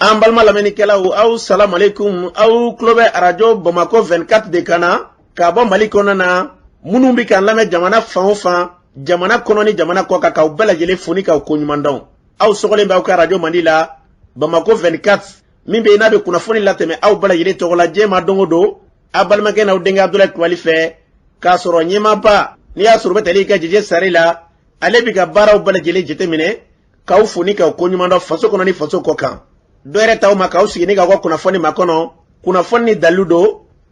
An balma lamɛnnikɛlaw aw salam aleikum aw tulo bɛ arajo Bamako 24 de kana ka bɔ Mali kɔnɔ na minnu bi kan lamɛn jamana fan o fan jamana kɔnɔ ni jamana kɔ kan k'aw bɛɛ lajɛlen foni k'aw ko ɲuman dɔn. Aw sɔgɔlen b'aw ka arajo Mandi la Bamako 24 min bɛ n'a bɛ kunnafoni latɛmɛ aw bɛɛ lajɛlen tɔgɔ la diɲɛma don o don a balimakɛ n'aw denkɛ Abdulaye Kulibali fɛ k'a sɔrɔ ɲɛmaaba n'i y'a sɔrɔ bɛ tali ka jɛjɛ sari la ale bi ka baaraw bɛɛ lajɛlen jateminɛ k'aw foni k'aw ko ɲuman dɔn faso kɔnɔ ni faso kɔ kan. Dɔɛrɛ taw ma k'aw sigi ni k'aw ka kunnafoni ma kɔnɔ kunnafoni ni dalilu don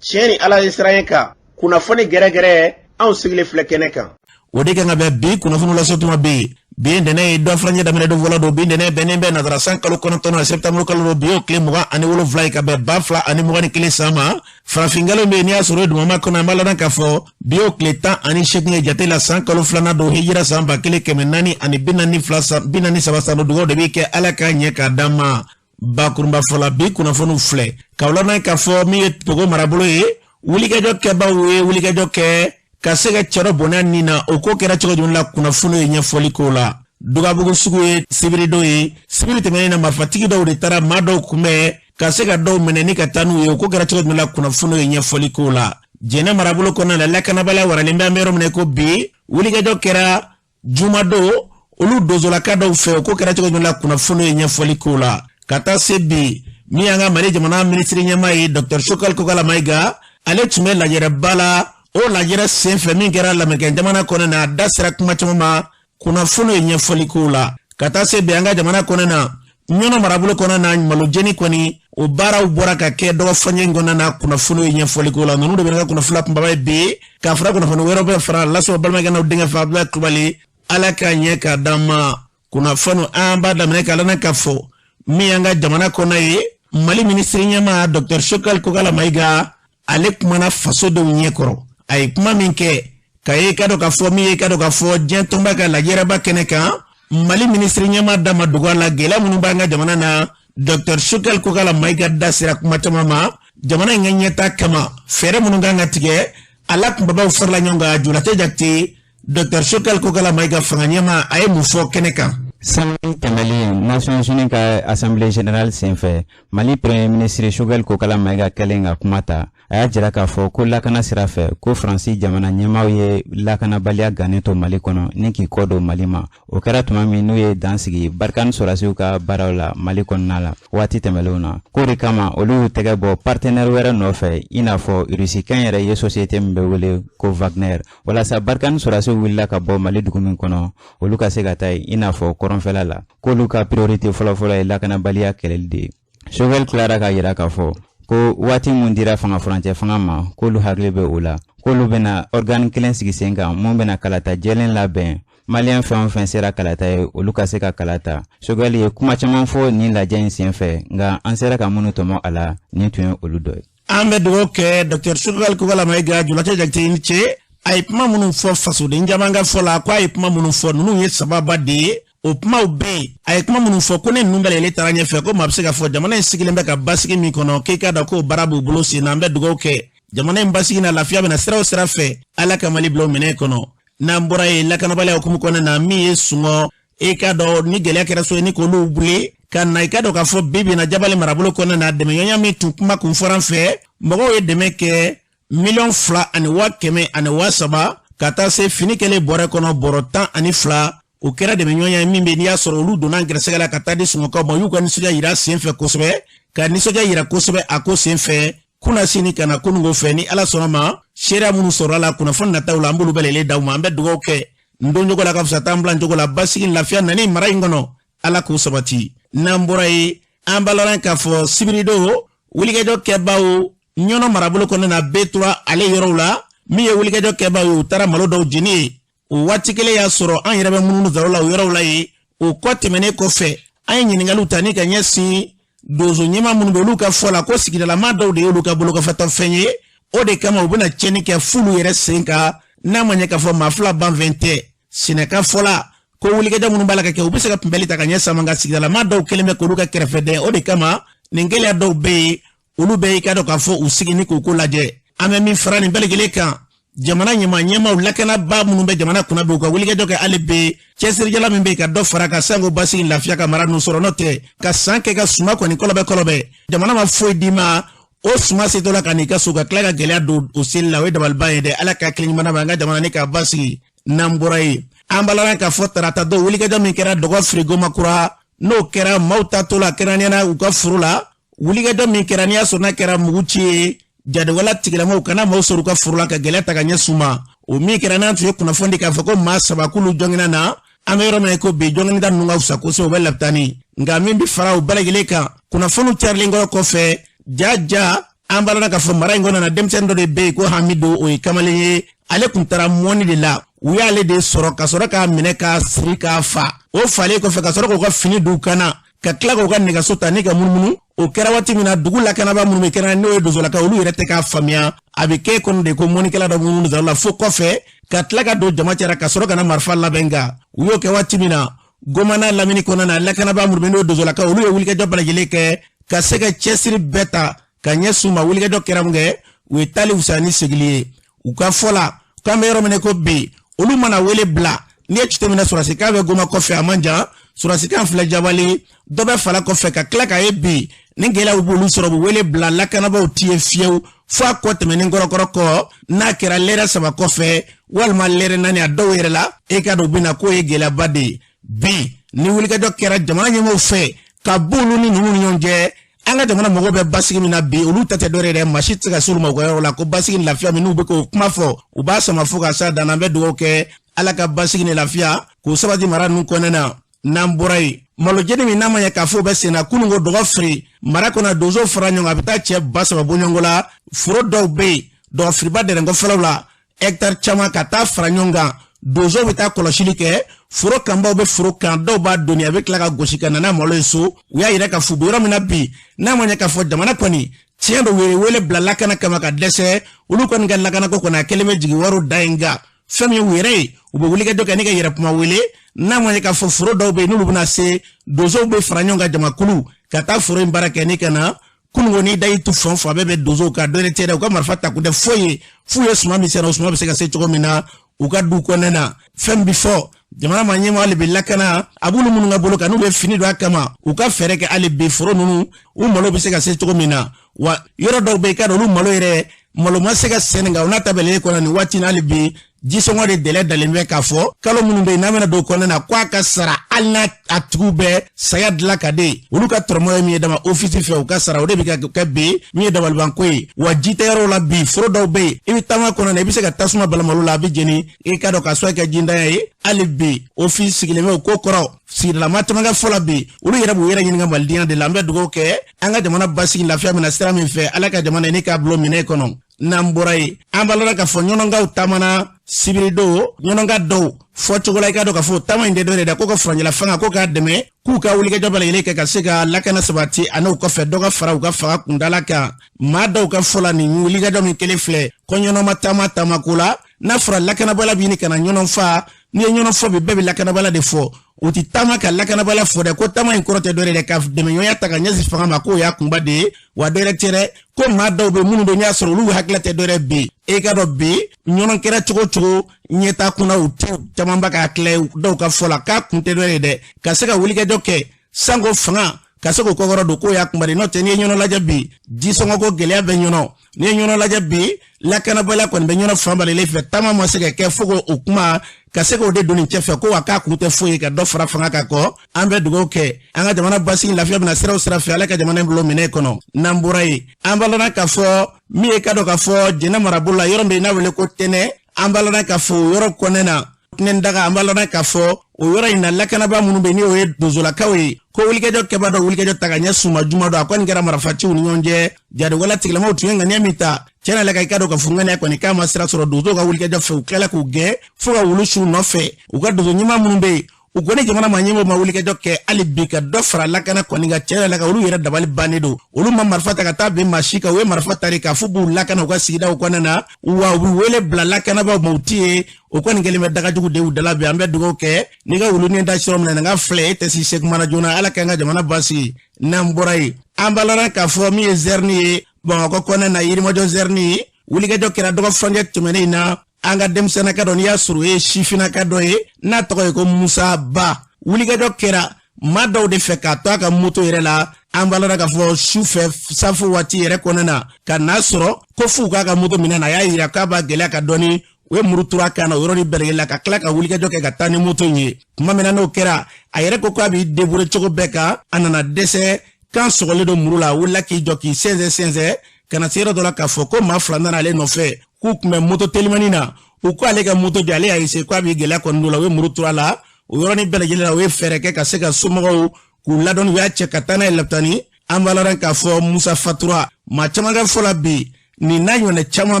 tiɲɛ ni Ala ye siran ye kan kunnafoni gɛrɛgɛrɛ anw sigilen filɛ kɛnɛ kan. O de kan ka bɛn bi kunnafoni lasotuma bɛ yen bi ntɛnɛn ye dɔ filɛ daminɛ don fɔlɔ don bi ntɛnɛn bɛnnen bɛ nazara san kalo 9 na septembre kalo don bi y'o tile 27 ye ka bɛn 2021 san ma farafinkalo bɛ yen n'i y'a sɔrɔ dumama kɔnɔ an b'a ladan k'a fɔ bi y'o tile 18 ye jate la san kalo 2 don hijira san 1442 san dugawu de bɛ kɛ Ala k'a ɲɛ k'a d'an ma. Bakurunba fɔla bi kunnafoniw filɛ k'aw lamɛn k'a fɔ min ye Togo marabolo ye wulikajɔ kɛbaaw ye wulikajɔ kɛ ka se ka cɛrɛ bonya nin na o ko kɛra cogo jumɛn la kunnafoni ye ɲɛfɔli k'o la. Dugabugu sugu ye sibiri dɔw ye sibiri tɛmɛnen na marifatigi dɔw de taara maa dɔw kunbɛn ka se ka dɔw minɛ ni ka taa n'u ye o ko kɛra cogo jumɛn la kunnafoni ye ɲɛfɔli k'o la. Jɛnɛ marabolo kɔnɔna la lakanabaliya waralen bɛ an bɛ yɔrɔ min ko bi wulikajɔ kɛra jumadon olu dozolaka dɔw fɛ o ko kɛra cogo jumɛn la kunnafoni ye ɲɛfɔli k'o la. Ka taa se bi min y'an ka Mali jamana minisiri ɲɛmaa ye Dr Shokal Kokala Mayiga ale tun bɛ lajɛrɛba la o lajɛrɛ senfɛ min kɛra lamɛnkɛ jamana kɔnɔ na a da sera kuma caman ma kunnafoni ye ɲɛfɔli k'o la. Ka taa se bi an ka jamana kɔnɔ na ɲɔnɔ marabolo kɔnɔ na malojeni kɔni o baaraw bɔra ka kɛ dɔgɔfɔɲɛ kɔnɔ na kunnafoni ye ɲɛfɔli k'o la. Ninnu de bɛ ka kunnafoni kunbaba ye bi k'a fara kunnafoni wɛrɛw bɛ fara lasɔ balimakɛ n'aw denkɛ fɛ Abdulaye Kulibali Ala k'a ɲɛ k'a d'an ma. Kunnafoni an b'a daminɛ k'a lana k'a fɔ min y'an ka jamana kɔnɔ ye Mali minisiri ɲɛmaa Dr Shokal Kokala Mayiga ale kumana faso dɔw ɲɛkɔrɔ a ye kuma min kɛ ka ye ka dɔ ka fɔ min ye ka dɔ ka fɔ diɲɛ tɔnba ka lajɛrɛba kɛnɛ kan Mali minisiri ɲɛmaa dama dogo a la gɛlɛya minnu b'an ka jamana na Dr Shokal Kokala Mayiga da sera kuma caman ma jamana in ka ɲɛta kama fɛɛrɛ minnu kan ka tigɛ ala kunbabaw farala ɲɔgɔn kan Julate Jakite Dr Shokal Kokala Mayiga fanga ɲɛmaa a ye mun fɔ kɛnɛ kan. San tɛmɛlen Nations Unies ka Assemblée Générale senfɛ Mali Premier Ministre Shokal Kokala Mayiga kɛlen ka kuma ta a y'a jira k'a fɔ ko lakana sira fɛ ko Faransi jamana ɲɛmaaw ye lakanabaliya gannen to Mali kɔnɔ ni k'i kɔ don Mali ma o kɛra tuma min n'u ye dan sigi Barkani sɔrɔdasiw ka baaraw la Mali kɔnɔna la waati tɛmɛlenw na ko de kama olu y'u tɛgɛ bɔ partenaire wɛrɛ nɔfɛ i n'a fɔ Russie yɛrɛ ye société min bɛ wele ko Wagner walasa Barkani sɔrɔdasiw wulila ka bɔ Mali dugu min kɔnɔ olu ka se ka taa i n'a fɔ kɔrɔnfɛla la k'olu ka priorité fɔlɔfɔlɔ ye lakanabaliya kɛlɛli de ye. Shokal tilara ka yira k'a fɔ ko waati mun dira fanga furancɛ fanga ma k'olu hakili bɛ o la k'olu bɛna organe kelen sigi sen kan mun bɛna kalata jɛlen labɛn malien fɛn o fɛn sera kalata ye olu ka se ka kalata. Shokal ye kuma caman fɔ nin lajɛ in senfɛ nka an sera ka minnu tɔmɔ a la nin tun ye olu dɔ ye. An bɛ dugawu kɛ Dr Shokal Kokala Mayiga Julate Jakite ni cɛ a ye kuma minnu fɔ fasoden caman ka fɔ la ko a ye kuma minnu fɔ ninnu ye sababa de ye o kumaw bɛ yen a ye kuma minnu fɔ ko ne ninnu bɛɛ lajɛlen taara ɲɛfɛ ko maa bɛ se ka fɔ jamana in sigilen bɛ ka basigi min kɔnɔ k'i k'a dɔn k'o baara b'u bolo sen na an bɛ dugawu kɛ jamana in basigi na lafiya bɛna sira o sira fɛ Ala ka Mali bila o minɛn kɔnɔ. N'an bɔra yen lakanabaliya hukumu kɔnɔna na min ye sɔngɔ i k'a dɔn ni gɛlɛya kɛra so ye ni k'olu wuli ka na i k'a dɔn k'a fɔ bi bi in na Jabali marabolo kɔnɔna na dɛmɛɲɔgɔnya min tun kuma kun fɔra an fɛ mɔgɔw ye dɛmɛ kɛ 2,300,000 ka taa se fini kɛlen bɔrɛ kɔnɔ bɔrɔ 12 o kɛra dɛmɛɲɔgɔnya min bɛ n'i y'a sɔrɔ olu donna gɛrɛsɛgɛ la ka taa di sɔngɔkaw ma y'u ka nisɔndiya yira senfɛ kosɛbɛ ka nisɔndiya yira kosɛbɛ a ko senfɛ kuna sini ka na kunungo fɛ ni Ala sɔnna ma seereya minnu sɔrɔla la kunnafoni nataw la an b'olu bɛɛ lajɛlen d'aw ma an bɛ dugawu kɛ n don jogo la ka fisa t'an bila jogo la basigi lafiya nani mara in kɔnɔ Ala k'o sabati. N'an bɔra yen an b'a laban k'a fɔ sibirido wulikajɔ kɛbaaw ɲɔnɔ marabolo kɔnɔna na B3 ale yɔrɔw la min ye wulikajɔ kɛbaaw ye u taara malo dɔw jeni ye o waati kelen y'a sɔrɔ an yɛrɛ bɛ mununu zaro la o yɔrɔw la ye o kɔ tɛmɛnen kɔfɛ an ye ɲininkaliw ta ni ka ɲɛsin donso ɲɛmaa minnu bɛ olu ka fɔ la ko sigidalama dɔw de y'olu ka bolokɔfɛtɔ fɛn ye o de kama u bɛna tiɲɛni kɛ fulu yɛrɛ sen kan n'a ma ɲɛ k'a fɔ maa fila banfɛn tɛ Sɛnɛka fɔla ko wulikajɔ minnu b'a la ka kɛ u bɛ se ka kunbɛli ta ka ɲɛ sama nka sigidalama dɔw kelen bɛ k'olu ka kɛrɛfɛdɛn o de kama nin gɛlɛya dɔw bɛ yen olu bɛ i ka dɔn k'a fɔ u sigi ni k'u ko lajɛ an bɛ min fara nin bɛɛ lajɛlen kan jamana ɲɛmaw lakanaba minnu bɛ jamana kunna bi u ka wulikajɔ kɛ hali bi cɛsirijala min bɛ ka dɔ fara ka sango basigi lafiya ka mara nun sɔrɔ n'o tɛ ka san kɛ ka suma kɔni kɔlɔbɛ jamana ma foyi d'i ma o suma setɔ la ka n'i ka so ka tila ka gɛlɛya don o seli la o ye dabaliban ye dɛ ala ka kelen ɲuman ma an ka jamana ni ka basigi n'an bɔra ye an balala k'a fɔ tarata don wulikajɔ min kɛra dɔgɔ firigomakura n'o kɛra maaw tatɔ la kɛrɛnkɛrɛnnenya u ka furu la wulikajɔ min kɛra n'i y'a sɔrɔ n'a kɛra mugu ci ye jadewala tigilamaw kana maaw sɔrɔ u ka furu la ka gɛlɛya ta ka ɲɛ suma o min kɛra n'an tun ye kunnafoni k'a fɔ ko maa saba k'olu jɔngɛna na an bɛ yɔrɔ min ko bi jɔngɛnida ninnu ka fisa kosɛbɛ u bɛ lapitani nka min bɛ fara u bɛɛ lajɛlen kan kunnafoniw carilen kɔfɛ jaja an balala k'a fɔ mara in kɔnɔna na denmisɛnnin dɔ de bɛ yen ko hamidu o ye kamalen ye ale tun taara mɔni de la u y'ale de sɔrɔ ka sɔrɔ k'a minɛ k'a siri k'a fa o falen kɔfɛ ka sɔrɔ k'u ka fini d'u kana ka tila k'u ka nɛgɛso ta ni ka munumunu o kɛra waati min na dugu lakanaba minnu bɛ kɛra n'o ye dozolakaw olu yɛrɛ tɛ k'a faamuya a bɛ kɛ kɔnɔ de ko mɔnikɛla dɔ munumunu dɔrɔn la fo kɔfɛ ka tila ka don jama cɛra ka sɔrɔ ka na marifa labɛn nka u y'o kɛ waati min na gomana lamini kɔnɔna na lakanaba minnu bɛ n'o ye dozolakaw olu ye wulikajɔ bɛɛ lajɛlen kɛ ka se ka cɛsiri bɛɛ ta ka ɲɛ suma wulikajɔ kɛra mun kɛ u ye taali wusa ni segili ye u ka fɔ la k'an bɛ yɔrɔ min ko bi olu mana wele bila n'i ye cite minɛ surasikan bɛ goma kɔfɛ a man jan surasikan filɛ jabali dɔ bɛ fala kɔfɛ ka tila k'a ye bi ni gɛlɛyaw b'olu sɔrɔ u bɛ wele bila lakanabaw ti ye fiyewu fo a kɔ tɛmɛnen kɔrɔkɔrɔ kɔ n'a kɛra lɛrɛ saba kɔfɛ walima lɛrɛ naani a dɔw yɛrɛ la e ka dɔn u bɛna k'o ye gɛlɛyaba de ye bi ni wulikajɔ kɛra jamana ɲɛmɔgɔw fɛ ka b'olu ni ninnu ni ɲɔgɔn cɛ an ka jamana mɔgɔw bɛ basigi min na bi olu ta tɛ dɔ yɛrɛ maa si tɛ se ka s'olu ma u ka yɔrɔ la ko basigi ni lafiya min n'u bɛ k'o kuma fɔ u b'a sama fo ka s'a dan na an bɛ dugawu kɛ ala ka basigi ni lafiya k'o sabati mara ninnu kɔnɔna na n'an bɔra yen malo jeni min n'a ma ɲɛ k'a fɔ u bɛ sen na kunun ko dɔgɔ firi mara kɔnɔ donso fara ɲɔgɔn a bɛ taa cɛ ba saba bɔ ɲɔgɔn la foro dɔw bɛ yen dɔgɔ firiba dɛrɛnkɔ fɔlɔw la hectare caman ka taa fara ɲɔgɔn kan donso bɛ taa kɔlɔsili kɛ foro kanbaw bɛ foro kan dɔw b'a doni a bɛ tila ka gosi ka na n'a malo ye so u y'a yira k'a fɔ yɔrɔ min na bi n'a ma ɲɛ k'a fɔ jamana kɔni tiɲɛ dɔ wele bila lakana kama ka dɛsɛ olu kɔni ka lakanako kɔni a kelen bɛ jigin wariw da yen nka fɛn min ye u yɛrɛ ye u bɛ wulikajɔ kɛ ne ka yɛrɛkuma wele n'a ma ɲɛ k'a fɔ foro dɔw bɛ yen n'olu bɛna se donsow bɛ fara ɲɔgɔn kan jamakulu ka taa foro in baara kɛ ni ka na kununko n'i da y'i tu fɔn fɔ a bɛɛ bɛ donsow ka dɔ yɛrɛ tɛ dɛ u ka marifa ta kun tɛ foyi ye f'u ye suma min sera o suma bɛ se ka se cogo min na u ka du kɔnɔna na fɛn bi fɔ jamana ma ɲɛma hali bi lakana a b'olu minnu ka bolo kan n'u bɛ fini don a kama u ka fɛɛrɛ kɛ hali bi foro ninnu u malo bɛ se ka se cogo min na wa yɔrɔ dɔw bɛ yen i ka dɔn olu malo yɛrɛ malo ma se ka sɛnɛ nka u n'a ta bɛlɛlen kɔnɔ nin waati in hali bi jisɔngɔ de dɛlɛ dalen bɛ k'a fɔ kalo minnu bɛ yen n'a bɛna don kɔnɔna na k'a ka sara hali n'a a tigiw bɛ saya dilan ka di olu ka tɔrɔmɔ ye min ye dama ofisi fɛ u ka sara o de bɛ kɛ bi min ye dabalibanko ye wa ji tɛ yɔrɔ la bi foro dɔw bɛ yen i bɛ taama kɔnɔ na i bɛ se ka tasuma balamalo la a bɛ jeni i ka dɔn k'a sɔrɔ kɛ jindanya ye hali bi ofisi sigilen bɛ o ko kɔrɔ sigidalama caman ka fɔ la bi olu yɛrɛ b'u yɛrɛ ɲininka malidenya de la an bɛ dugawu kɛ an ka jamana basigi lafiya mina sira min fɛ ala ka jamana ni k'a bilo minɛ kɔnɔ n'an bɔra yen an b'a lɔra k'a fɔ ɲɔnɔnkaw taamana sibirido ɲɔnɔnka dɔw fɔ cogo la i ka dɔn k'a fɔ taama in tɛ dɔ de da ko ka furanjɛla fanga ko k'a dɛmɛ k'u ka wulikajɔ bɛɛ lajɛlen kɛ ka se ka lakana sabati a n'o kɔfɛ dɔ ka fara u ka faga kundala kan maa dɔw ka fɔ la nin wulikajɔ min kelen filɛ ko ɲɔnɔma taama ko la n'a fɔra lakanabala bɛ ɲini ka na ɲɔnɔn fa n'i ye ɲɔnɔn fɔ bi bɛɛ bɛ lakanabala de fɔ u ti taama ka lakanabala fɔ dɛ ko taama in kɔrɔ tɛ dɔ de ka dɛmɛɲɔgɔnya ta ka ɲɛsin fanga ma k'o y'a kunba de ye wa dɔ yɛrɛ tɛ dɛ ko maa dɔw bɛ minnu don n'i y'a sɔrɔ olu hakili tɛ dɔ yɛrɛ bi e ka dɔn bi ɲɔnɔn kɛra cogo cogo ɲɛta kunna u tɛ caman ba k'a tila dɔw ka fɔ la k'a kun tɛ dɔ ye dɛ ka se ka wulikajɔ kɛ sanko fanga ka se k'o kɔkɔrɔ don k'o y'a kunba de n'o tɛ n'i ye ɲɔnɔn lajɛ bi jisɔngɔko gɛlɛya bɛ ɲɔnɔn n'i ye ɲɔnɔn lajɛ bi lakanabaliya kɔni bɛ ɲɔnɔn fan balalen fɛ taama ma se ka kɛ fo k'o kuma ka se k'o de don nin cɛ fɛ ko wa k'a kun tɛ foyi ye ka dɔ fara fanga kan kɔ an bɛ dugawu kɛ an ka jamana basigi lafiya bɛna sira o sira fɛ ala ka jamana in bilo minɛ kɔnɔ n'an bɔra yen an balana k'a fɔ min ye ka dɔn k'a fɔ jɛnɛ marabolo la yɔrɔ min n'a wele ko tɛnɛ an balana k'a fɔ o yɔrɔ kɔnɛ na tɛnɛ daga an balana k'a fɔ o yɔrɔ in na lakanaba minnu bɛ yen n'o ye donsolakaw ye ko wulikajɔ kɛba dɔ wulikajɔ ta ka ɲɛ suma juma dɔ a kɔni kɛra marifaciw ni ɲɔgɔn cɛ jadewala tigilamaw tun ye ŋaniya min ta tiɲɛ na la i ka dɔn ka fɔ ŋaniya kɔni k'a ma sira sɔrɔ donsow ka wulikajɔ fɛ u tilala k'u gɛn fo ka wulu su nɔfɛ u ka donso ɲuman minnu bɛ yen u kɔni jamana ma ɲɛmɔgɔw ma wulikajɔ kɛ hali bi ka dɔ fara lakana kɔni ka tiɲɛ la ka olu yɛrɛ dabali bannen don olu ma marifa ta ka taa ben maa si kan u ye marifa tari k'a fɔ b'u lakana u ka sigidaw kɔnɔna na wa u bɛ wele bila lakanabaw ma u ti ye o kɔni kɛlen bɛ dagajugu de y'u dala bi an bɛ dugawu kɛ n'i ka wulu ni da sɔrɔ min na n ka filɛ e tɛ si se kuma na joona ala k'an ka jamana basigi n'an bɔra yen an balala k'a fɔ min ye zɛrini ye bamakɔ kɔnɔna na yirimajɔ zɛrini ye wulikajɔ kɛra dɔgɔ furancɛ tɛmɛnen in na an ka denmisɛnninnaka dɔ n'i y'a sɔrɔ o ye sifinnaka dɔ ye n'a tɔgɔ ye ko Musa Ba. wulikajɔ kɛra maa dɔw de fɛ k'a to a ka moto yɛrɛ la an balala k'a fɔ sufɛ safu waati yɛrɛ kɔnɔna na ka n'a sɔrɔ ko f'u k'a ka moto minɛ na a y'a yira k'a b'a gɛlɛya ka dɔɔni u ye muru tura kan na o yɔrɔnin bɛɛ la ka tila ka wulikajɔ kɛ ka taa ni moto in ye. Tuma min na n'o kɛra a yɛrɛ ko k'a b'i débrouiller cogo bɛɛ kan a nana dɛsɛ kan sɔgɔlen don muru la a wulila k'i jɔ k'i sɛnsɛn ka na se yɔrɔ dɔ la k'a fɔ ko maa fila nana ale nɔfɛ k'u tun bɛ moto telimani na u ko ale ka moto jɔ ale y'a essayer k'a b'i gɛlɛya kɔni dɔ la u ye muru tura la o yɔrɔnin bɛɛ lajɛlen la u ye fɛɛrɛ kɛ ka se ka somɔgɔw k'u ladɔnni u y'a cɛ ka taa n'a ye lapitani an b'a la k'a fɔ Musa fatura maa caman ka fɔ la bi nin n'a ɲɔgɔnna caman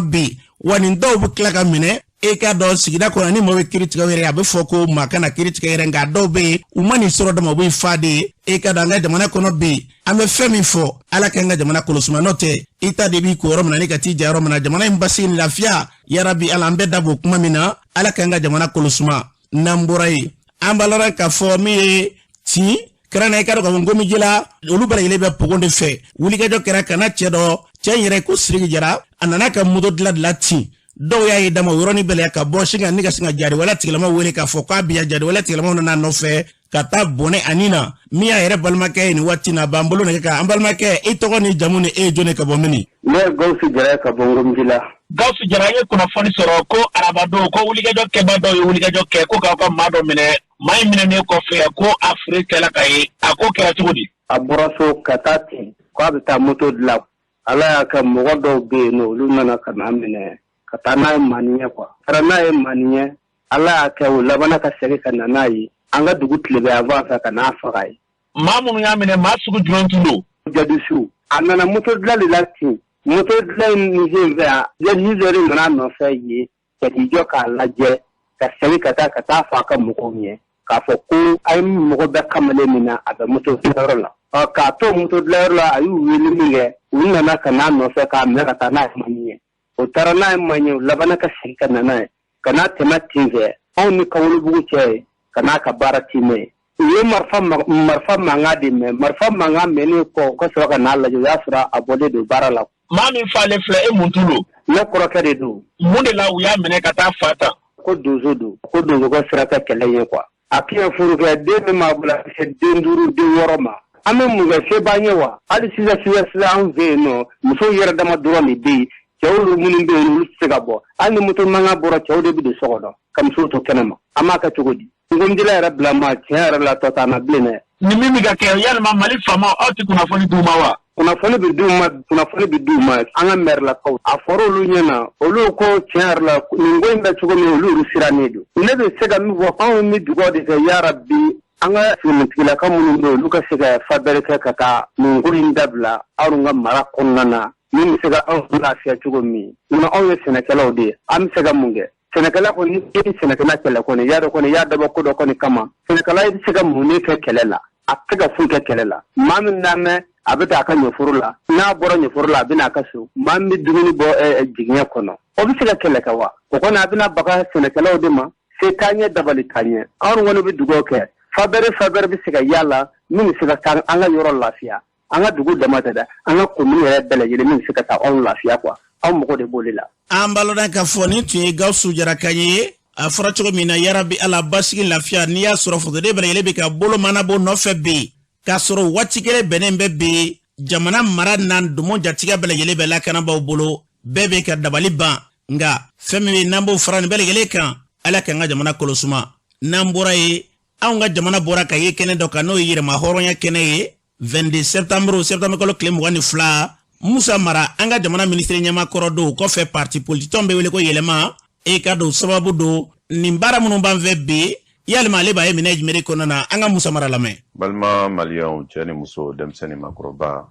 bi wa nin dɔw bɛ tila ka minɛ e k'a dɔn sigida kɔnɔ ni mɔgɔ bɛ kiiri tigɛ yɛrɛ a bɛ fɔ ko maa kana kiiri tigɛ yɛrɛ nka dɔw bɛ yen u ma nin sɔrɔ dama u bɛ fa de ye e k'a dɔn an ka jamana kɔnɔ bi an bɛ fɛn min fɔ ala ka an ka jamana kɔlɔsima n'o tɛ i ta de b'i ko yɔrɔ min na ni ka t'i ja yɔrɔ min na jamana in basigi ni lafiya yarabi ala an bɛ dabɔ kuma min na ala ka an ka jamana kɔlɔsima n'an bɔra yen an b'a la k'a fɔ min ye tin kɛra na i ka dɔn k'a fɔ nkomi ji la olu bɛɛ lajɛlen bɛ pogon de fɛ wulikajɔ kɛra kana cɛ dɔ cɛ in yɛrɛ ko Siriki Jara a nana ka moto dilan tin dɔw y'a ye dama o yɔrɔnin bɛɛ la ka bɔ sin ka ni ka sin ka jariwala tigilama wele k'a fɔ k'a bi yan jariwala tigilama nana nɔfɛ ka taa bɔnɛ ani na min y'a yɛrɛ balimakɛ ye nin waati na b'an bolo nɛgɛ kan an balimakɛ e tɔgɔ ni jamu ni e ye jɔnni ka bɔ mini. Ne ye Gawusu Jara ka bɔ Ngomji la. Gawusu Jara ye kunnafoni sɔrɔ ko arabadon ko wulikajɔ kɛba dɔw ye wulikajɔ kɛ ko k'aw ka maa dɔ minɛ maa in minɛnen kɔfɛ ko a fure kɛla ka ye a ko kɛra cogo di. A bɔra so ka taa ten ko a bɛ taa moto dilan ala y'a kɛ mɔgɔ dɔw bɛ yen nɔ olu nana ka n'a minɛ ka taa n'a ye Maniɲɛ quoi. Taara n'a ye Maniɲɛ ala y'a kɛ o labanna ka segin ka na n'a ye an ka dugu tile bɛ avant fɛ ka n'a faga ye. Maa minnu y'a minɛ maa sugu jumɛn tun don. Jadisu a nana moto dilan de la ten moto dilan in fɛ yan jadisɛri nana nɔfɛ ye ka t'i jɔ k'a lajɛ ka segin ka taa fɔ a ka mɔgɔw ɲɛ k'a fɔ ko a ye mɔgɔ bɛɛ kamalen min na a bɛ moto dilanyɔrɔ la. K'a to moto dilanyɔrɔ la a y'u wele min kɛ u nana ka n'a nɔfɛ k'a minɛ ka taa n'a ye Maniɲɛ. O taara n'a ye Maniɲɛ u labanna ka segin ka na n'a ye ka n'a tɛmɛ tin fɛ anw ni Kawolobugu cɛ ye ka n'a ka baara timɛ ye. U ye marifa mankan de mɛn marifa mankan mɛnnen kɔ u ka sɔrɔ ka n'a lajɛ o y'a sɔrɔ a bɔlen don baara la. Maa min falen filɛ e mun tun don. Ne kɔrɔkɛ de don. Mun de la u y'a minɛ ka taa fa ta. Ko donso don ko donso ka sira tɛ kɛlɛ ye quoi. A kiyɛ furukɛ den min b'a bila se den 5 den 6 ma. An bɛ mun kɛ se b'an ye wa hali sisan an fɛ yen nɔ musow yɛrɛ dama dɔrɔn de bɛ yen cɛw minnu bɛ yen olu tɛ se ka bɔ hali ni moto mankan bɔra cɛw de bɛ don so kɔnɔ ka musow to kɛnɛ ma an b'a kɛ cogo di. Ngomjila yɛrɛ bila ma tiɲɛ yɛrɛ la tɔ t'an na bilen dɛ. Ni min bɛ ka kɛ yalima Mali faamaw aw tɛ kunnafoni d'u ma wa. Kunnafoni bɛ d'u ma an ka mɛrilakaw a fɔra olu ɲɛna olu ko tiɲɛ yɛrɛ la nin ko in bɛ cogo min olu sirannen don. Ne bɛ se ka min fɔ anw bɛ dugawu de kɛ yarabi an ka sinitigilaka minnu bɛ olu ka se ka fabɛrɛ kɛ ka taa nin ko in dabila anw ka mara kɔnɔna na min bɛ se ka anw lafiya cogo min munna anw ye sɛnɛkɛlaw de ye an bɛ se ka mun kɛ. Sɛnɛkɛla kɔni ni sɛnɛkɛla kɛlɛ kɔni y'a dabɔ ko dɔ kɔni kama sɛnɛkɛla bɛ se ka mun ne kɛ kɛlɛ la a tɛ ka foyi kɛ kɛlɛ la maa min lamɛn a bɛ taa a ka ɲɛforo la n'a bɔra ɲɛforo la a bɛ n'a ka so maa min bɛ dumuni bɔ jigiɲɛ kɔnɔ o bɛ se ka kɛlɛ kɛ wa o kɔni a bɛna baga sɛnɛkɛlaw de ma se taa ɲɛ dabali taa ɲɛ anw kɔni bɛ dugawu kɛ fabɛrɛ bɛ se ka yaala min bɛ se ka taa an ka yɔrɔ lafiya an ka dugu dama tɛ dɛ an ka commune yɛrɛ bɛɛ lajɛlen min bɛ se ka taa anw lafiya quoi anw mɔgɔ de b'olu la. An balola ka fɔ nin tun ye Gawusu Jara ka ye a fɔra cogo min na yarabi ala basigi lafiya n'i y'a sɔrɔ fotoden bɛɛ lajɛlen bɛ ka bolo manabo nɔfɛ bi k'a sɔrɔ waati kelen bɛnnen bɛ bi jamana mara n'an domo jatigiya bɛɛ lajɛlen bɛ lakanabaw bolo bɛɛ bɛ ka dabali ban nka fɛn min bɛ n'an b'o fara nin bɛɛ lajɛlen kan ala k'an ka jamana kɔlɔsuma n'an bɔra ye anw ka jamana bɔra ka ye kɛnɛ dɔ kan n'o ye yɛrɛma hɔrɔnya kɛnɛ ye 22 septembre kalo tile 22 Musa Mara an ka jamana ministre ɲɛmakɔrɔ don kɔfɛ parti politique bɛ wele ko yɛlɛma e ka don sababu don nin baara minnu b'an fɛ bi yalima ale b'a ye minɛ jumɛn kɔnɔna na an ka Musa Mara lamɛn. Balima maliyɛnw cɛ ni muso denmisɛnnin maakɔrɔba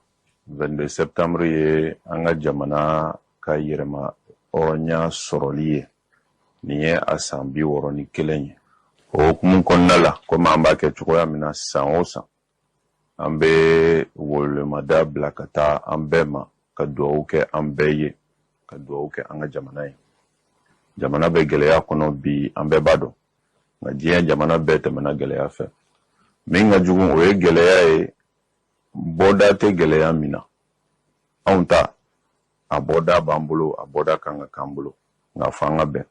22 septembre ye an ka jamana ka yɛrɛma hɔrɔnya sɔrɔli ye nin ye a san 61 ye o hukumu kɔnɔna la komi an b'a kɛ cogoya min na san o san an bɛ welemada bila ka taa an bɛɛ ma ka dugawu kɛ an bɛɛ ye ka dugawu kɛ an ka jamana ye jamana bɛ gɛlɛya kɔnɔ bi an bɛɛ b'a dɔn nka diɲɛ jamana bɛɛ tɛmɛna gɛlɛya fɛ min ka jugu o ye gɛlɛya ye bɔda tɛ gɛlɛya min na anw ta a bɔda b'an bolo a bɔda kan ka k'an bolo nka fanga bɛn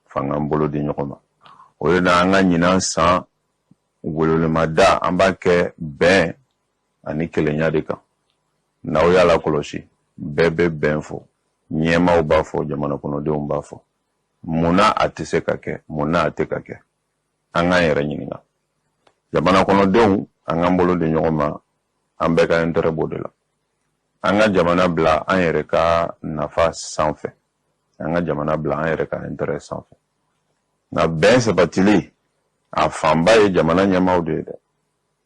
fanga bolo di ɲɔgɔn ma o de la an ka ɲinan san wololemada an b'a kɛ bɛn ani kelenya de kan n'aw y'a la kɔlɔsi bɛɛ bɛ bɛn fɔ ɲɛmaaw b'a fɔ jamana kɔnɔdenw b'a fɔ munna a tɛ se ka kɛ munna a tɛ ka kɛ an k'an yɛrɛ ɲininka jamana kɔnɔdenw an k'an bolo di ɲɔgɔn ma an bɛɛ ka intérêt b'o de la an ka jamana bila an yɛrɛ ka nafa sanfɛ an ka jamana bila an yɛrɛ ka intérêt sanfɛ nka bɛn sabatili a fanba ye jamana ɲɛmaaw de ye dɛ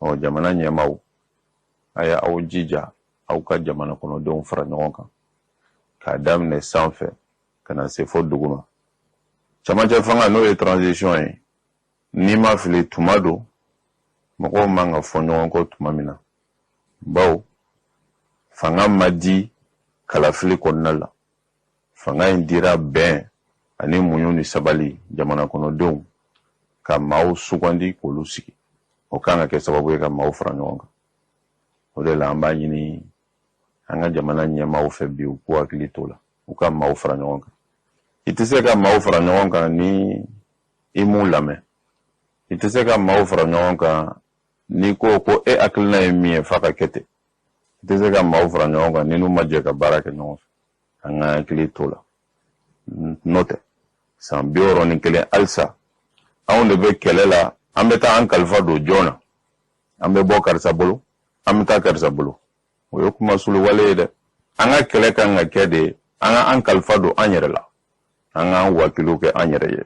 ɔ jamana ɲɛmaaw a ye aw jija aw ka jamana kɔnɔdenw fara ɲɔgɔn kan k'a daminɛ sanfɛ ka na se fo duguma camancɛ fanga n'o ye transition ye n'i ma fili tuma don mɔgɔw man ka fɔ ɲɔgɔn kɔ tuma min na bawo fanga ma di kalafili kɔnɔna la fanga in dira bɛn ani muɲu ni sabali jamana kɔnɔdenw ka maaw sugandi k'olu sigi o kan ka kɛ sababu ye ka maaw fara ɲɔgɔn kan o de la an b'a ɲini an ka jamana ɲɛmaaw fɛ bi u k'u hakili t'o la u ka maaw fara ɲɔgɔn kan i tɛ se ka maaw fara ɲɔgɔn kan ni i m'u lamɛn i tɛ se ka maaw fara ɲɔgɔn kan n'i ko ko e hakilina ye min ye f'a ka kɛ ten i tɛ se ka maaw fara ɲɔgɔn kan ni n'u ma jɛ ka baara kɛ ɲɔgɔn fɛ an ka hakili t'o la n'o tɛ san 61 halisa anw de bɛ kɛlɛ la an bɛ taa an kalifa don jɔn na an bɛ bɔ karisa bolo an bɛ taa karisa bolo o ye kuma sulu wale ye dɛ an ka kɛlɛ kan ka kɛ de an ka an kalifa don an yɛrɛ la an ka an wakiliw kɛ an yɛrɛ ye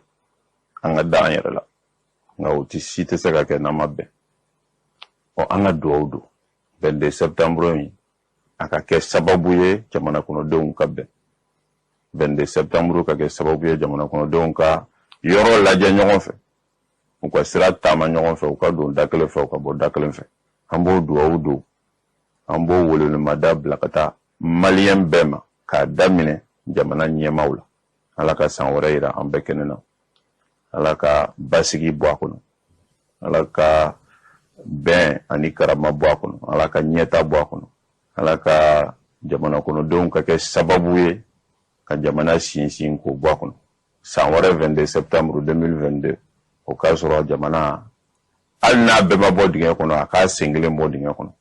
an ka da an yɛrɛ la nka o si tɛ se ka kɛ n'an ma bɛn ɔ an ka dugawu don 22 septembre in a ka kɛ sababu ye jamana kɔnɔdenw ka bɛn 22 septembre ka kɛ sababu ye jamana kɔnɔdenw ka yɔrɔ lajɛ ɲɔgɔn fɛ u ka sira taama ɲɔgɔn fɛ u ka don da kelen fɛ u ka bɔ da kelen fɛ an b'o dugawu don an b'o welewelemada bila ka taa maliyɛn bɛɛ ma k'a daminɛ jamana ɲɛmaaw la ala ka san wɛrɛ yira an bɛɛ kɛnɛ na ala ka basigi bɔ a kɔnɔ ala ka bɛn ani karama bɔ a kɔnɔ ala ka ɲɛta bɔ a kɔnɔ ala ka jamana kɔnɔdenw ka kɛ sababu ye ka jamana sinsin k'o bɔ a kɔnɔ san wɛrɛ 22 septembre 2022 o k'a sɔrɔ jamana hali n'a bɛɛ ma bɔ dingɛ kɔnɔ a k'a sen kelen bɔ dingɛ kɔnɔ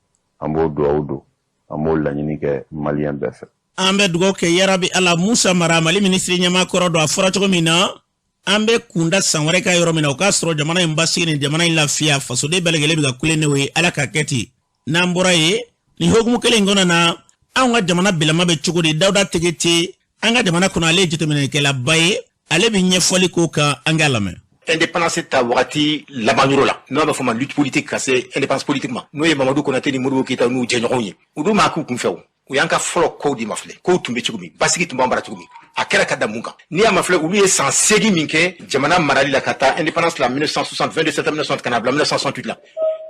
an b'o dugawu don an b'o laɲini kɛ maliyɛn bɛɛ fɛ an bɛ dugawu kɛ yarabi ala musa mara mali minisiri ɲɛmaa kɔrɔ don a fɔra cogo min na an bɛ kunda san wɛrɛ ka yɔrɔ min na o k'a sɔrɔ jamana in basigi ni jamana in lafiya fasoden bɛɛ lajɛlen bɛ ka kule n'o ye ala ka kɛ ten n'an bɔra ye nin hukumu kelen in kɔnɔ na anw ka jamana bilama bɛ cogo di dawuda tegete an ka jamana kɔnɔ ale ye jateminɛkɛlaba ye ale bɛ ɲɛfɔli k'o kan an k'a lamɛn indépendance ta wagati labanyɔrɔ la n'o b'a fɔ ma lutte politique ka se indépendance politique ma n'o ye Mamadou Konate ni Modibo Keita n'u jɛɲɔgɔnw ye u dun m'a k'u kunfɛ o u y'an ka fɔlɔ kow di ma filɛ kow tun bɛ cogo min basigi tun b'an bara cogo min a kɛra ka da mun kan n'i y'a ma filɛ olu ye san 8 min kɛ jamana marali la ka taa indépendance la 1960 22 septembre 1960 ka na bila 1968 la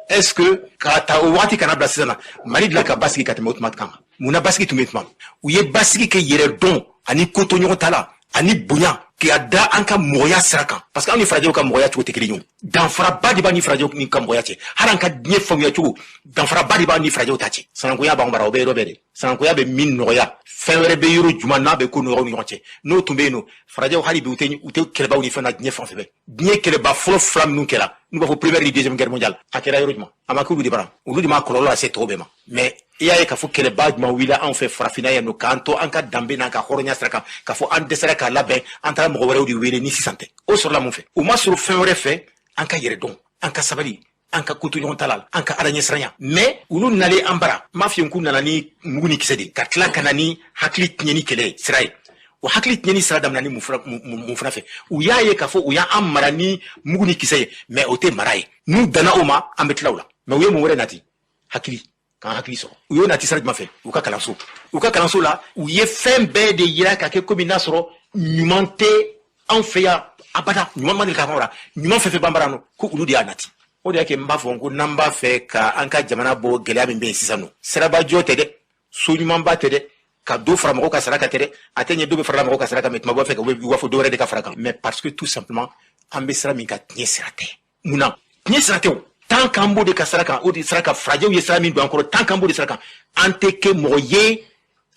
est-ce que ka taa o wagati kana bila sisan na Mali dilan ka basigi ka tɛmɛ o tuma kan mun na basigi tun bɛ tuma u ye basigi kɛ yɛrɛ dɔn ani ko to ɲɔgɔn ta la ani bonya k'a da an ka mɔgɔya sira kan parce que an ni farajɛw ka mɔgɔya cogo tɛ kelen ye danfaraba de b'a ni farajɛw ni ka mɔgɔya cɛ hali an ka diɲɛ faamuya cogo danfaraba de b'a ni farajɛw ta cɛ sanankuya b'an bara o bɛ yɔrɔ bɛɛ de sanankuya bɛ min nɔgɔya fɛn wɛrɛ bɛ yɔrɔ jumɛn n'a bɛ ko nɔgɔyaw ni ɲɔgɔn cɛ n'o tun bɛ yen nɔ farajɛw hali bi u tɛ kɛlɛbaw ni fɛn na diɲɛ fan fɛ bɛɛ diɲɛ kɛlɛba fɔlɔ fila minnu kɛra n'u b'a fɔ première ni deuxième guerre mondiale a kɛra yɔrɔ jumɛn a ma k'olu de bara olu de ma kɔlɔlɔ lase tɔw bɛɛ ma mais i y'a ye k'a fɔ kɛlɛba jumɛn wulila anw fɛ farafinna yan nɔ k'an to an ka danbe n'an ka hɔrɔnya sira kan k'a fɔ an dɛsɛra k'a labɛn an taara mɔgɔ wɛrɛw de wele ni sisan tɛ o sɔrɔla mun fɛ u ma sɔrɔ fɛn wɛrɛ fɛ an ka yɛrɛ dɔn an ka sabali an ka koto ɲɔgɔn ta la an ka ala ɲɛsiranya mais olu nalen an bara m'a f'i ye k'u nana ni mugu ni kisɛ de ka tila ka na ni hakili tiɲɛni kɛlɛ sira ye o hakili tiɲɛni sira daminɛ ni mun fana fɛ u y'a ye k'a fɔ u y'an mara ni mugu ni kisɛ ye mais o tɛ mara ye n'u danna o ma an bɛ tila o la mais u ye mun wɛrɛ nati hakili k'an hakili sɔrɔ u y'o nati sira jumɛn fɛ u ka kalanso la u ye fɛn bɛɛ de yira ka kɛ komi n'a sɔrɔ ɲuman tɛ anw fɛ yan abada ɲuman ma deli ka fɔ la ɲuman fɛn fɛn b'an bara nɔ ko olu de y'a nati o de y'a kɛ n b'a fɔ ko n'an b'a fɛ ka an ka jamana bɔ gɛlɛya min bɛ yen sisan nɔ sirabajɔ tɛ dɛ so ɲumanba tɛ dɛ ka dɔ fara mɔgɔw ka sara kan tɛ dɛ a tɛ ɲɛ dɔ bɛ farala mɔgɔw ka sara kan mais tuma bɛɛ fɛ ka u b'a fɔ dɔ wɛrɛ de ka fara kan mais parce que tout simplement an bɛ sira min ka tiɲɛ sira tɛ munna tiɲɛ sira tɛ o tant qu'an b'o de ka sira kan o de sira kan farajɛw ye sira min don an kɔrɔ tant qu'an b'o de sira kan an tɛ kɛ mɔgɔ ye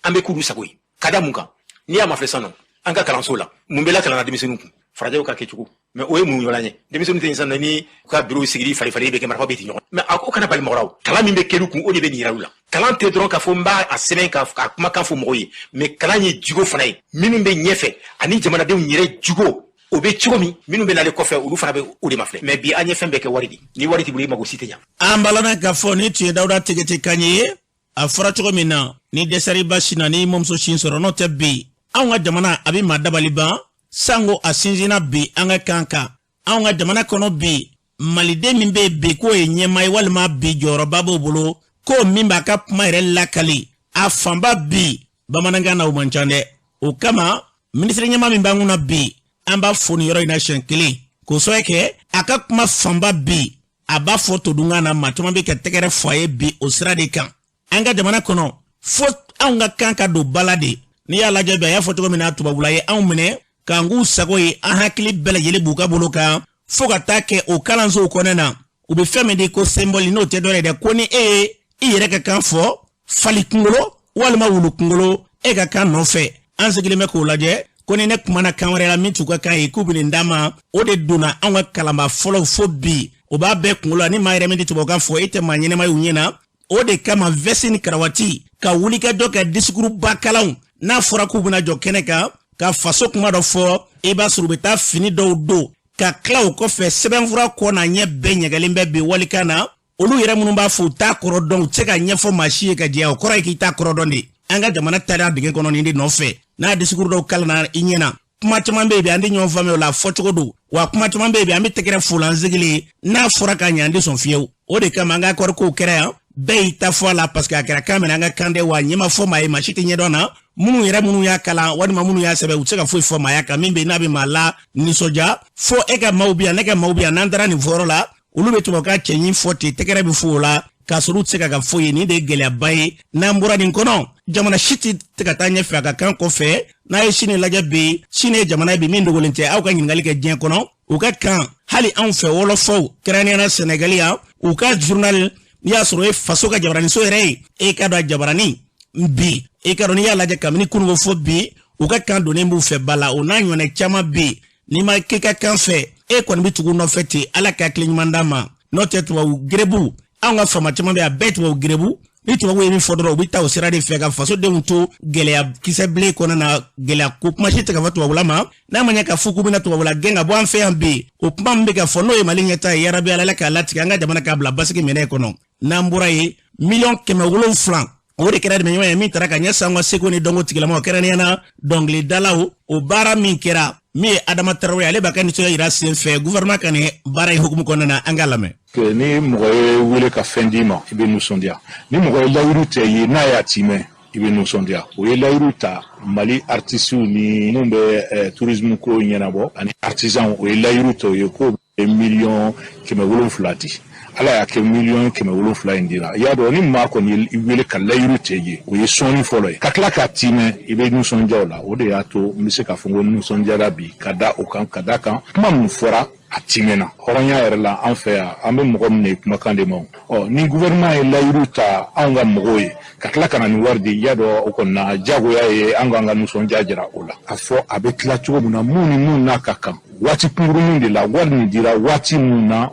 an bɛ k'olu sago ye kada mun kan ni y'a ma filɛ san nɔ an ka kalanso la mun bɛ la kalan na denmisɛnninw kun farajɛw ka kɛcogo mais o ye mun ɲɔgɔn ɲɛ denmisɛnninw tɛ san nɔ ni ka bureau sigili fari bɛ kɛ marifa bɛ ti ɲɔgɔn mais a ko kana bali mɔgɔw la kalan min bɛ kɛlu kun o de bɛ nin yira u la kalan tɛ dɔrɔn k'a fɔ n b'a sɛbɛn ka kumakan fɔ mɔgɔw ye mais kalan ye jugo fana ye minnu bɛ ɲɛfɛ ani jamanadenw yɛrɛ jugo o bɛ cogo min minnu bɛ nale kɔfɛ olu fana bɛ o de ma filɛ mais bi an ye fɛn bɛɛ kɛ wari de ni wari t'i bolo i mago si tɛ ɲa an balana k'a fɔ ni tun ye Dawuda Tegete kan ye a fɔra cogo min na ni dɛsɛri ba sin na ni mɔmuso sin sɔrɔ n'o tɛ bi anw ka jamana a bɛ maa dabali ban sango a sinsinna bi an ka kan kan anw ka jamana kɔnɔ bi maliden min bɛ bi k'o ye ɲɛmaa ye walima bi jɔyɔrɔba b'o bolo ko min b'a ka kuma yɛrɛ lakali a fanba bi bamanankan na o man ca dɛ o kama minisiri ɲɛmaa min b'an kunna bi an b'a fɔ nin yɔrɔ in na siɲɛ kelen k'o sababu kɛ a ka kuma fanba bi a b'a fɔ todunkan na maa caman bɛ ka tɛgɛrɛ fɔ a ye bi o sira de kan an ka jamana kɔnɔ fo anw ka kan ka don bala de n'i y'a lajɛ bi a y'a fɔ cogo min na tubabula ye anw minɛ k'an k'u sago ye an hakili bɛɛ lajɛlen b'u ka bolo kan fo ka taa kɛ o kalansow kɔnɔ na u bɛ fɛn min de ko symbole n'o tɛ dɔ ye dɛ ko ni e ye i yɛrɛ ka kan fɔ fali kunkolo walima wulu kunkolo e ka kan nɔfɛ an sigilen bɛ k'o lajɛ ko ni ne kumana kan wɛrɛ la min t'u ka kan ye k'u bɛ nin d'a ma o de donna anw ka kalanba fɔlɔw fo bi o b'a bɛɛ kunkolo la ni maa yɛrɛ min tɛ tubabukan fɔ e tɛ maa ɲɛnɛma ye u ɲɛna o de kama vɛsi ni karawati ka wulikajɔ ka disikuru ba kalanw n'a fɔra k'u bɛna jɔ kɛnɛ kan ka faso kuma dɔ fɔ i b'a sɔrɔ u bɛ taa fini dɔw don ka tila o kɔfɛ sɛbɛnfura kɔ na ɲɛ bɛɛ ɲɛgɛlen bɛ bi walikan na olu yɛrɛ minnu b'a fɔ u t'a kɔrɔ dɔn u tɛ se ka ɲɛfɔ maa si ye ka diya o kɔrɔ ye k'i t'a kɔrɔ dɔn de an ka jamana taara dingɛ kɔnɔ nin de nɔfɛ n'a disikuru dɔw kalanna i ɲɛna kuma caman bɛ yen bi an tɛ ɲɔgɔn faamuya o la fɔcogo don wa kuma caman bɛ yen bi an bɛ tɛgɛrɛ fulan sigili n'a fɔra ka ɲɛ an tɛ sɔn fiyewu o de kama an ka kɔrɔ kow kɛra yan bɛɛ y'i ta fɔ a la parce que a kɛra kan minɛ an ka kan dɛ wa ɲɛ ma fɔ maa ye maa si tɛ ɲɛdɔn na minnu y'a kalan walima minnu y'a sɛbɛn u tɛ se ka foyi fɔ maaya kan min bɛ n'a bɛ maa la nisɔndiya fo e ka maaw bɛ yan ne ka maaw bɛ yan n'an taara nin fɔyɔrɔ la olu bɛ tubabukan cɛɲi fɔ ten tɛgɛrɛ bɛ fɔ o la k'a sɔrɔ u tɛ se ka foyi ye nin de ye gɛlɛyaba ye n'an bɔra nin kɔnɔ jamana si tɛ ka taa ɲɛfɛ a ka kan kɔfɛ n'a ye sini lajɛ bi sini ye jamana ye bi min dogolen tɛ aw ka ɲininkali kɛ diɲɛ kɔnɔ u ka kan hali anw fɛ wɔlɔfɔw kɛrɛnkɛrɛnnenya Sɛnɛgali yan u ka journal n'i y'a sɔrɔ e faso ka jabaraniso yɛrɛ ye e ka dɔn a jabarani bi e ka dɔn n'i y'a lajɛ kabini kununko fɔ bi u ka kan donnen b'u fɛ ba la o n'a ɲɔgɔnna caman bi n'i ma k'i ka kan fɛ e kɔni bɛ tugu nɔfɛ ten ala ka hakili ɲuman d'a ma n'o tɛ tubabu gerebu anw ka faama caman bɛ yen a bɛɛ tubabu gerebu ni tubabu ye min fɔ dɔrɔn u bɛ taa o sira de fɛ ka fasodenw to gɛlɛya kisɛ bilen kɔnɔ na gɛlɛya ko kuma si tɛ ka fɔ tubabula ma n'a ma ɲɛ ka fɔ k'u bɛna tubabula gɛn ka bɔ an fɛ yan bi o kuma min bɛ ka fɔ n'o ye Mali ɲɛta ye yarabi ala k'a latigɛ an ka jamana k'a bila basigi minɛ kɔnɔ n'an bɔra ye 1,700,000 o de kɛra dɛmɛ ɲɔgɔn ye min taara ka ɲɛsin an ka seko ni dɔnko tigilamɔgɔ kɛrɛnkɛrɛnnenya dɔnkilidalaw o baara min kɛra min ye Adama Traoré ale b'a ka nisɔndiya yira sen fɛ gouvernement ka nin baara in hukumu kɔnɔna na an k'a lamɛn. Ni mɔgɔ ye wele ka fɛn d'i ma i bɛ nisɔndiya ni mɔgɔ ye layiru tɛ ye n'a y'a ci mɛn i bɛ nisɔndiya o ye layiru ta Mali artistes ni mun bɛ tourisme ko ɲɛnabɔ ani artisans o ye layiru ta o ye ko 1,700,000 di. Ala y'a kɛ 1,700,000 in dira i y'a dɔn ni maa kɔni i wele ka layiru tɛ ye o ye sɔnni fɔlɔ ye ka tila k'a timɛ i bɛ nisɔndiya o la o de y'a to n bɛ se k'a fɔ ko nisɔndiyara bi ka da o kan ka da kan kuma min fɔra a timɛna hɔrɔnya yɛrɛ la an fɛ yan an bɛ mɔgɔ min ye kumakan de ma ni gouvernement ye layiru ta anw ka mɔgɔw ye ka tila ka na ni wari di i y'a dɔn o kɔni na jagoya ye an k'an ka nisɔndiya jira o la a fɔ a bɛ tila cogo min na mun ni mun n'a ka kan waati kunkurunin de la wari min dira waati min na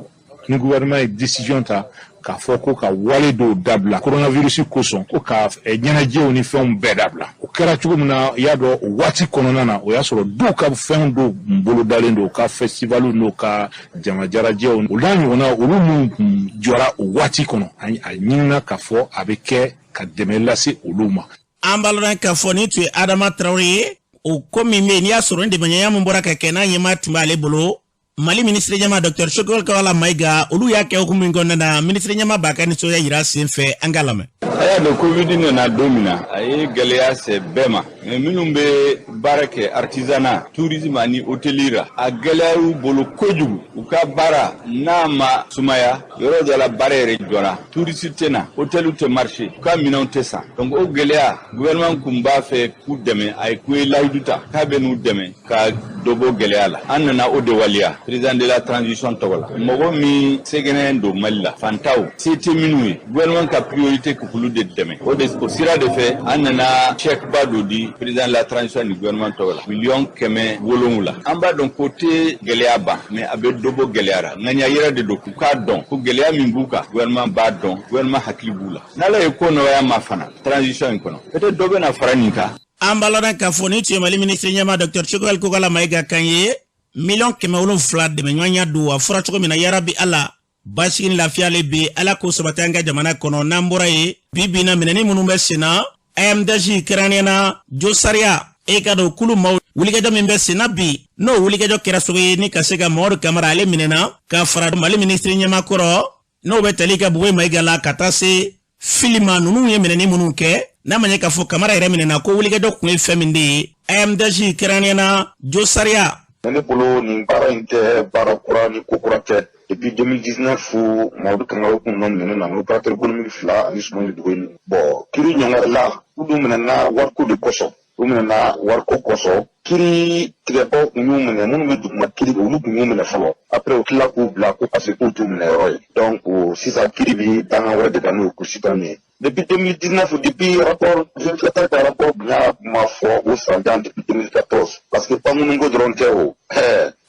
ni gouvernement ye décision ta k'a fɔ ko ka wale dɔw dabila coronavirus kosɔn ko ka ɲɛnajɛw ni fɛnw bɛɛ dabila o kɛra cogo min na i y'a dɔn o waati kɔnɔna na o y'a sɔrɔ dɔw ka fɛnw dɔw bolodalen don ka festivalu n'o ka jamajarajɛw o n'a ɲɔgɔnna olu minnu kun jɔra o waati kɔnɔ a ɲinina k'a fɔ a bɛ kɛ ka dɛmɛ lase olu ma. An balona k'a fɔ ni tun ye Adama Traoré ye o ko min bɛ yen n'i y'a sɔrɔ ni dɛmɛɲɔgɔnya min bɔra ka kɛ n'a ɲɛmaa tun b'ale bolo Mali ministre ɲɛmaa Dr Choguel Kawala Mayiga olu y'a kɛ hukumu min kɔnɔna na ministre ɲɛmaa b'a ka nisɔndiya yira sen fɛ an k'a lamɛn. A y'a dɔn Covid nana don min na a ye gɛlɛya se bɛɛ ma mais minnu bɛ baara kɛ artisanat tourisme ani hôtellerie ra a gɛlɛya y'u bolo kojugu u ka baara n'a ma sumaya yɔrɔ dɔ la baara yɛrɛ jɔra touriste tɛ na hôteliw tɛ marché u ka minɛnw tɛ san donc o gɛlɛya gouvernement kun b'a fɛ k'u dɛmɛ a ye k'u ye layidu ta k'a bɛ n'u dɛmɛ ka dɔ bɔ gɛlɛya la an nana o de waleya président de la transition tɔgɔ la mɔgɔ min sɛgɛnɛ don Mali la fantaw se tɛ minnu ye gouvernement ka priorité k'olu de dɛmɛ o sira de fɛ an nana chèque ba dɔ di président de la transition du gouvernement tola million kɛmɛ wolonwula an b'a dɔn ko tɛ gɛlɛya ban mais a bɛ dɔ bɔ gɛlɛya la ŋaniya yɛrɛ de don k'u k'a dɔn ko gɛlɛya min b'u kan gouvernement b'a dɔn gouvernement hakili b'u la n'ala ye ko nɔgɔya ma fana transition in kɔnɔ peut-être dɔ bɛ na fara nin kan. an balona k'a fɔ ni tun ye mali ministre ɲɛma dr Choguel Kokala Mayiga kan ye million 700 dɛmɛ ɲɔgɔnya don a fɔra cogo min na yarabi ala basigi ni lafiya le be ala ko sabati an ka jamana kɔnɔ n'an bɔra ye bi na minɛni minnu bɛ senna AMDJ kɛrɛnkɛrɛnnena jo sariya e ka dɔn kulu maaw wulikajɔ min bɛ senna bi n'o wulikajɔ kɛra sogo ye ni ka se ka Mamadu Kamara ale minɛna ka fara mali ministre ɲɛma kɔrɔ n'o bɛ tali ka Bugoyi Mayiga la ka taa se filima ninnu ye minɛni minnu kɛ n'a ma ɲɛ k'a fɔ Kamara yɛrɛ minɛna ko wulikajɔ kun ye fɛn min de ye AMDJ kɛrɛnkɛrɛnnena jo sariya. Ne bolo nin baara in tɛ baara kura ni ko kura tɛ. Depuis 2019 Mamadu Kamara kun nɔ minɛ na opérateur économique 2 ani Sumani Duguyi bon kiri ɲɔngɛrɛ la u dun minɛna wariko de kosɔn u minɛna wariko kosɔn kiri tigɛbɔ kun y'u minɛ minnu bɛ duguma kiri olu kun y'u minɛ fɔlɔ après u tila k'u bila ko parce que k'u t'u minɛ yɔrɔ ye donc sisan kiri bi danga wɛrɛ de kan n'o ye kusikan ye depuis 2019 depuis rapport vérificateur ka rapport bonya ma fɔ o san jan depuis 2014 parce que pankununko dɔrɔn tɛ o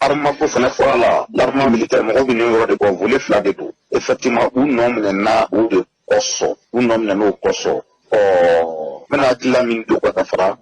arma ko fana fɔra la l'armement militaire mɔgɔ bɛ nin yɔrɔ de kɔ volet 2 de don effectivement u nɔ minɛna o de kɔsɔn u nɔ minɛna o kɔsɔn n bɛna hakilila min don ka fara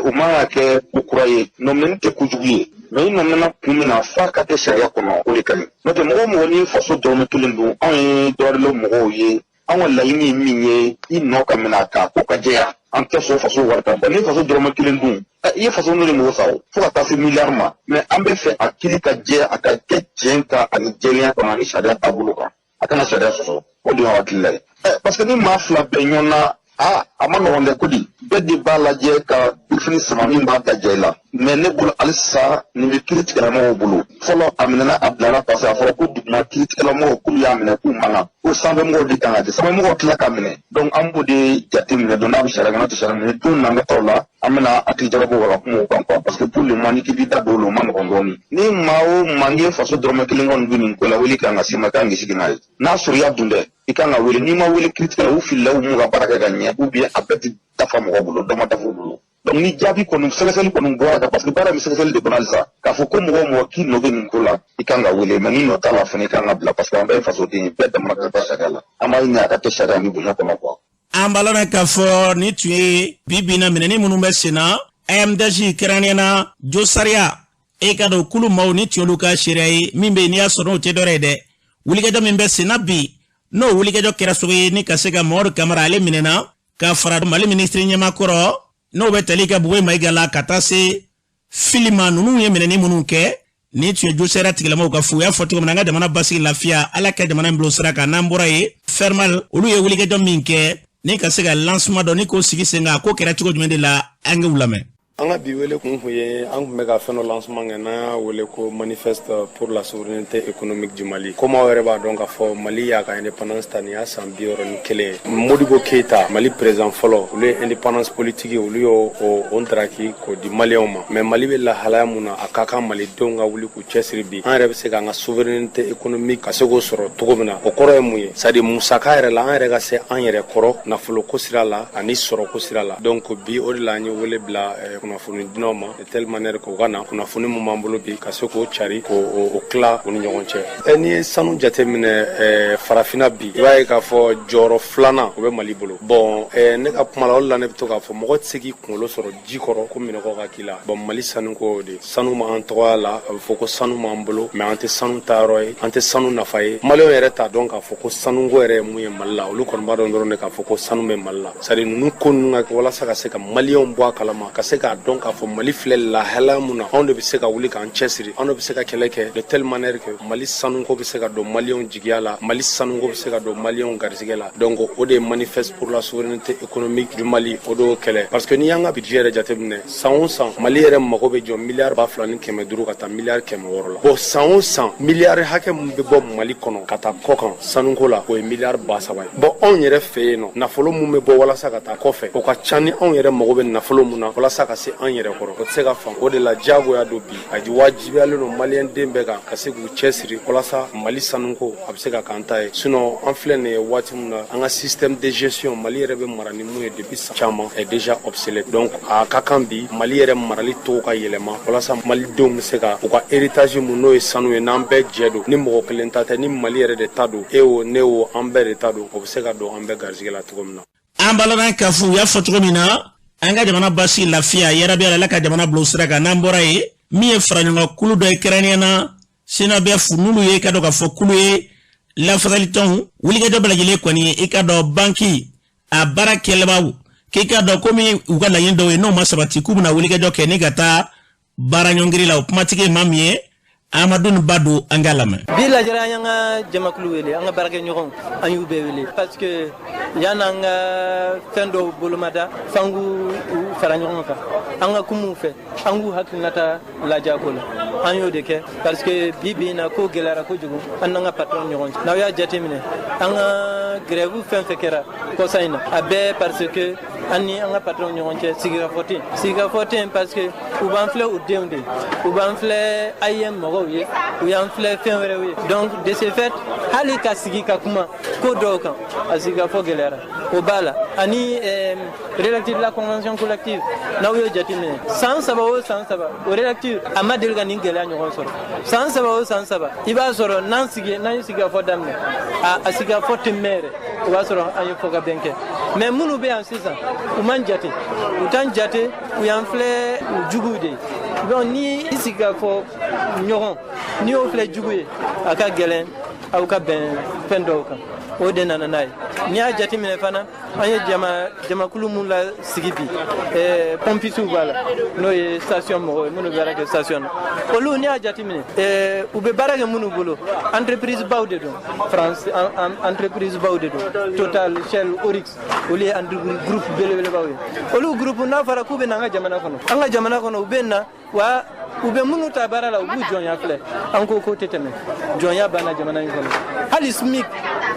o man ka kɛ ko kura ye nɔminɛni tɛ kojugu ye mais i nɔminɛna kun min na f'a ka kɛ sariya kɔnɔ o de ka ɲi n'o tɛ mɔgɔ mɔgɔ ni faso dɔrɔmɛ kelen don anw ye dɔwɛrɛ mɔgɔw ye anw ka laɲini ye min ye i nɔ ka minɛ a kan ko ka jɛya an tɛ sɔn faso wari kan ni faso dɔrɔmɛ kelen dun i ye faso n'o de mɔgɔ sa o fo ka taa se miliyari ma mais an bɛ fɛ a kiiri ka jɛ a ka kɛ tiɲɛ kan ani jɛlenya kɔnɔ ani sariya taabolo kan a kana sariya sɔsɔ o de y'an hakilila ye parce que ni maa fila bɛɛ ɲɔgɔn na a ma nɔgɔn dɛ kodi bɛɛ de b'a lajɛ ka birifini sama min b'a ta jɛ la mais ne bolo halisa nin bɛ kiiri tigɛlamɔgɔw bolo fɔlɔ a minɛna a bilara parce que a fɔra ko duguma kiiri tigɛlamɔgɔw k'u y'a minɛ k'u man kan ko sanfɛmɔgɔw de kan ka kɛ sanfɛmɔgɔw tila ka minɛ donc an b'o de jate minɛ don n'a bɛ sariya kan n'a tɛ sariya minɛ don n'an ka taw la an bɛna hakili jagabɔ wala kumaw kan quoi parce que pour le moment ni k'i b'i da don o la o ma nɔgɔn dɔɔni ni maa o maa n'i ye faso dɔrɔmɛ kelen kɔni dun nin ko la wele kan ka se ma kan k'i sigi n'a ye n'a sɔrɔ i y'a dun dɛ i kan ka wele n'i ma wele kiiri tigɛla u filila u m'u ka baara kɛ ka ɲɛ ou bien a bɛɛ tɛ dafa mɔgɔ bolo dɔ ma dafa u bolo donc ni jaabi kɔni sɛgɛsɛgɛli kɔni bɔra kan parce que baara bɛ sɛgɛsɛgɛli de kɔnɔ halisa k'a fɔ ko mɔgɔ mɔgɔ k'i nɔ bɛ nin ko la i kan ka wele mais ni nɔ t'a la fana i kan ka bila parce que an bɛɛ ye fasoden ye bɛɛ damana ka taa sariya la an b'a ɲini a ka kɛ sariya ni bonya kɔnɔ quoi. an balona k'a fɔ ni tun ye na minɛni minnu bɛ senna AMDJ kɛrɛnkɛrɛnnena jo sariya e ka dɔn kulu maaw ni tun y'olu ka sariya ye min bɛ yen n'i y'a sɔrɔ o tɛ dɔ ye dɛ wulikajɔ min bɛ senna bi n'o wulikajɔ kɛra sogo ye ni ka se ka Mamadu Kamara ale minɛna ka fara mali ministre ɲɛma kɔrɔ n'o bɛ tali ka Bugoyi Mayiga la ka taa se filima ninnu ye minɛni minnu kɛ ni tun ye jo sariya tigilamɔgɔw ka fo u y'a fɔ cogo min na an ka jamana basigi lafiya ala ka jamana in bilo sira kan n'an bɔra ye fermal olu ye wulikajɔ min kɛ ni ka se ka lancement dɔ ni k'o sigi sen kan ko kɛra cogo jumɛn de la an k'u lamɛn. An ka bi wele kun ye an kun bɛ ka fɛn dɔ lancement kɛ n'an y'a wele ko manifeste pour la souveraineté économique du Mali. Komi aw yɛrɛ b'a dɔn k'a fɔ Mali y'a ka indépendance ta nin y'a san 61 ye. Modibo Keita Mali président fɔlɔ olu ye indépendance politique olu y'o ndaraki k'o di maliyɛnw ma mais Mali bɛ lahalaya mun na a ka kan malidenw ka wuli k'u cɛsiri bi an yɛrɛ bɛ se k'an ka souveraineté économique ka se k'o sɔrɔ cogo min na o kɔrɔ ye mun ye c'est à dire musaka yɛrɛ la an yɛrɛ ka se an yɛrɛ kɔrɔ nafolo ko sira la ani sɔrɔ ko sira la donc bi o de la an ye wele bila kunnafoni dinaw ma de telle manière k'o ka na kunnafoni mun b'an bolo bi ka se k'o cari k'o tila o ni ɲɔgɔn cɛ n'i ye sanu jate minɛ farafinna bi i b'a ye k'a fɔ jɔyɔrɔ filanan o bɛ Mali bolo bon ne ka kuma la o la ne bɛ to k'a fɔ mɔgɔ tɛ se k'i kunkolo sɔrɔ ji kɔrɔ ko minɔgɔ ka k'i la bon Mali sanu ko de sanu m'an tɔgɔya la a bɛ fɔ ko sanu m'an bolo mais an tɛ sanu ta yɔrɔ ye an tɛ sanu nafa ye maliyɛnw yɛrɛ t'a dɔn k'a fɔ ko sanuko yɛrɛ ye mun ye Mali la olu kɔni b'a dɔn dɔrɔn de k'a fɔ ko sanu bɛ Mali la c'est à dire ninnu ko ninnu ka kɛ walasa ka se ka maliyɛnw bɔ a kalama ka se k'a dɔn k'a fɔ Mali filɛ lahalaya mun na anw de bɛ se ka wuli k'an cɛsiri anw de bɛ se ka kɛlɛ kɛ de telle manière que Mali sanuko bɛ se ka don maliyɛnw jigiya la Mali sanuko bɛ se ka don maliyɛnw garisɛgɛ la donc o de ye manifeste pour la souveraineté économique du Mali o de y'o kɛlɛ parce que n'i y'an ka budget yɛrɛ jateminɛ san o san Mali yɛrɛ mago bɛ jɔ miliyari 2,500 ka taa miliyari 100 la bon san o san miliyari hakɛ mun bɛ bɔ Mali kɔnɔ ka taa kɔ kan sanuko la o ye miliyari 3,000 ye bon anw yɛrɛ fɛ yen nɔ nafolo mun bɛ bɔ walasa ka taa kɔfɛ o ka ca ni anw yɛrɛ mago bɛ nafolo mun na walasa ka se an yɛrɛ kɔrɔ o tɛ se ka fan o de la diyagoya do bi a wajibiyalen do maliyɛn den bɛɛ kan ka se k'u cɛsiri walasa Mali sanuko a bɛ se ka k'an ta ye sinon an filɛ nin ye waati min na an ka système de gestion Mali yɛrɛ bɛ mara ni mun ye depuis san caman est déjà obsolète donc a ka kan bi Mali yɛrɛ marali tɔw ka yɛlɛma walasa malidenw bɛ se ka u ka héritage mun n'o ye sanu ye n'an bɛɛ jɛ don ni mɔgɔ kelen ta tɛ ni Mali yɛrɛ de ta don e o ne o an bɛɛ de ta don o bɛ se ka don an bɛɛ garisɛgɛ la cogo min na. An balana ka fu ya fɔ cogo min na an ka jamana basi lafiya yɛrɛ bɛ ala ka jamana bila sira kan n'an bɔra ye min ye faraɲɔgɔn kulu dɔ ye kɛrɛnkɛrɛnnen na sina bɛ fu n'ulu ye ka dɔn ka fɔ kulu ye lafasali tɔnw wulikajɔ bɛɛ lajɛlen kɔni i ka dɔn banki a baara kɛlɛbaw k'i ka dɔn komi u ka laɲini dɔw ye n'o ma sabati k'u bɛna wulikajɔ kɛ ni ka taa baara ɲɔngiri la o kumatigi maa min ye Amadou Badou an ka lamɛn. Bi lajɛra an ka jamakulu wele an ka baarakɛ ɲɔgɔn an y'u bɛɛ wele parce que y'an ka fɛn dɔw bolomada f'an k'u fara ɲɔgɔn kan an ka kumuw fɛ an k'u hakilinata lajɛ ko la an y'o de kɛ parce que bi in na ko gɛlɛyara kojugu an n'an ka patron ɲɔgɔn cɛ n'aw y'a jateminɛ an ka grève fɛn fɛn kɛra kɔsa in na a bɛɛ parce que an ni an ka patron ɲɔgɔn cɛ sigikafɔ tɛ yen parce que u b'an filɛ u denw de u b'an filɛ AIM mɔgɔw ye u y'an filɛ fɛn wɛrɛw ye donc de ce fait hali ka sigi ka kuma ko dɔw kan a sigikafɔ gɛlɛyara o b'a la ani relative la convention collective n'aw y'o jateminɛ san saba o san saba o relative a ma deli ka nin gɛlɛya ɲɔgɔn sɔrɔ san saba o san saba i b'a sɔrɔ n'an ye sigikafɔ daminɛ a sigikafɔ tɛ mɛn yɛrɛ o b'a sɔrɔ an ye fɔ ka bɛn kɛ mais minnu bɛ yan sisan u man jate u t'an jate u y'an filɛ juguw de donc ni i sigi ka fɔ ɲɔgɔn ni y'o filɛ jugu ye a ka gɛlɛn aw ka bɛn fɛn dɔw kan o de nana n'a ye n'i y'a jateminɛ fana an ye jamakulu mun la sigi bi pompisiw b'a la n'o ye station mɔgɔw ye minnu bɛ baara kɛ station na olu n'i y'a jateminɛ u bɛ baara kɛ minnu bolo entreprise baw de don France entreprise baw de don Total Shell Oryx olu ye groupe belebelebaw ye olu groupe n'a fɔra k'u bɛ na an ka jamana kɔnɔ u bɛ na wa u bɛ minnu ta baara la u b'u jɔnya filɛ an ko k'o tɛ tɛmɛ jɔnya banna jamana in kɔnɔ hali SMIC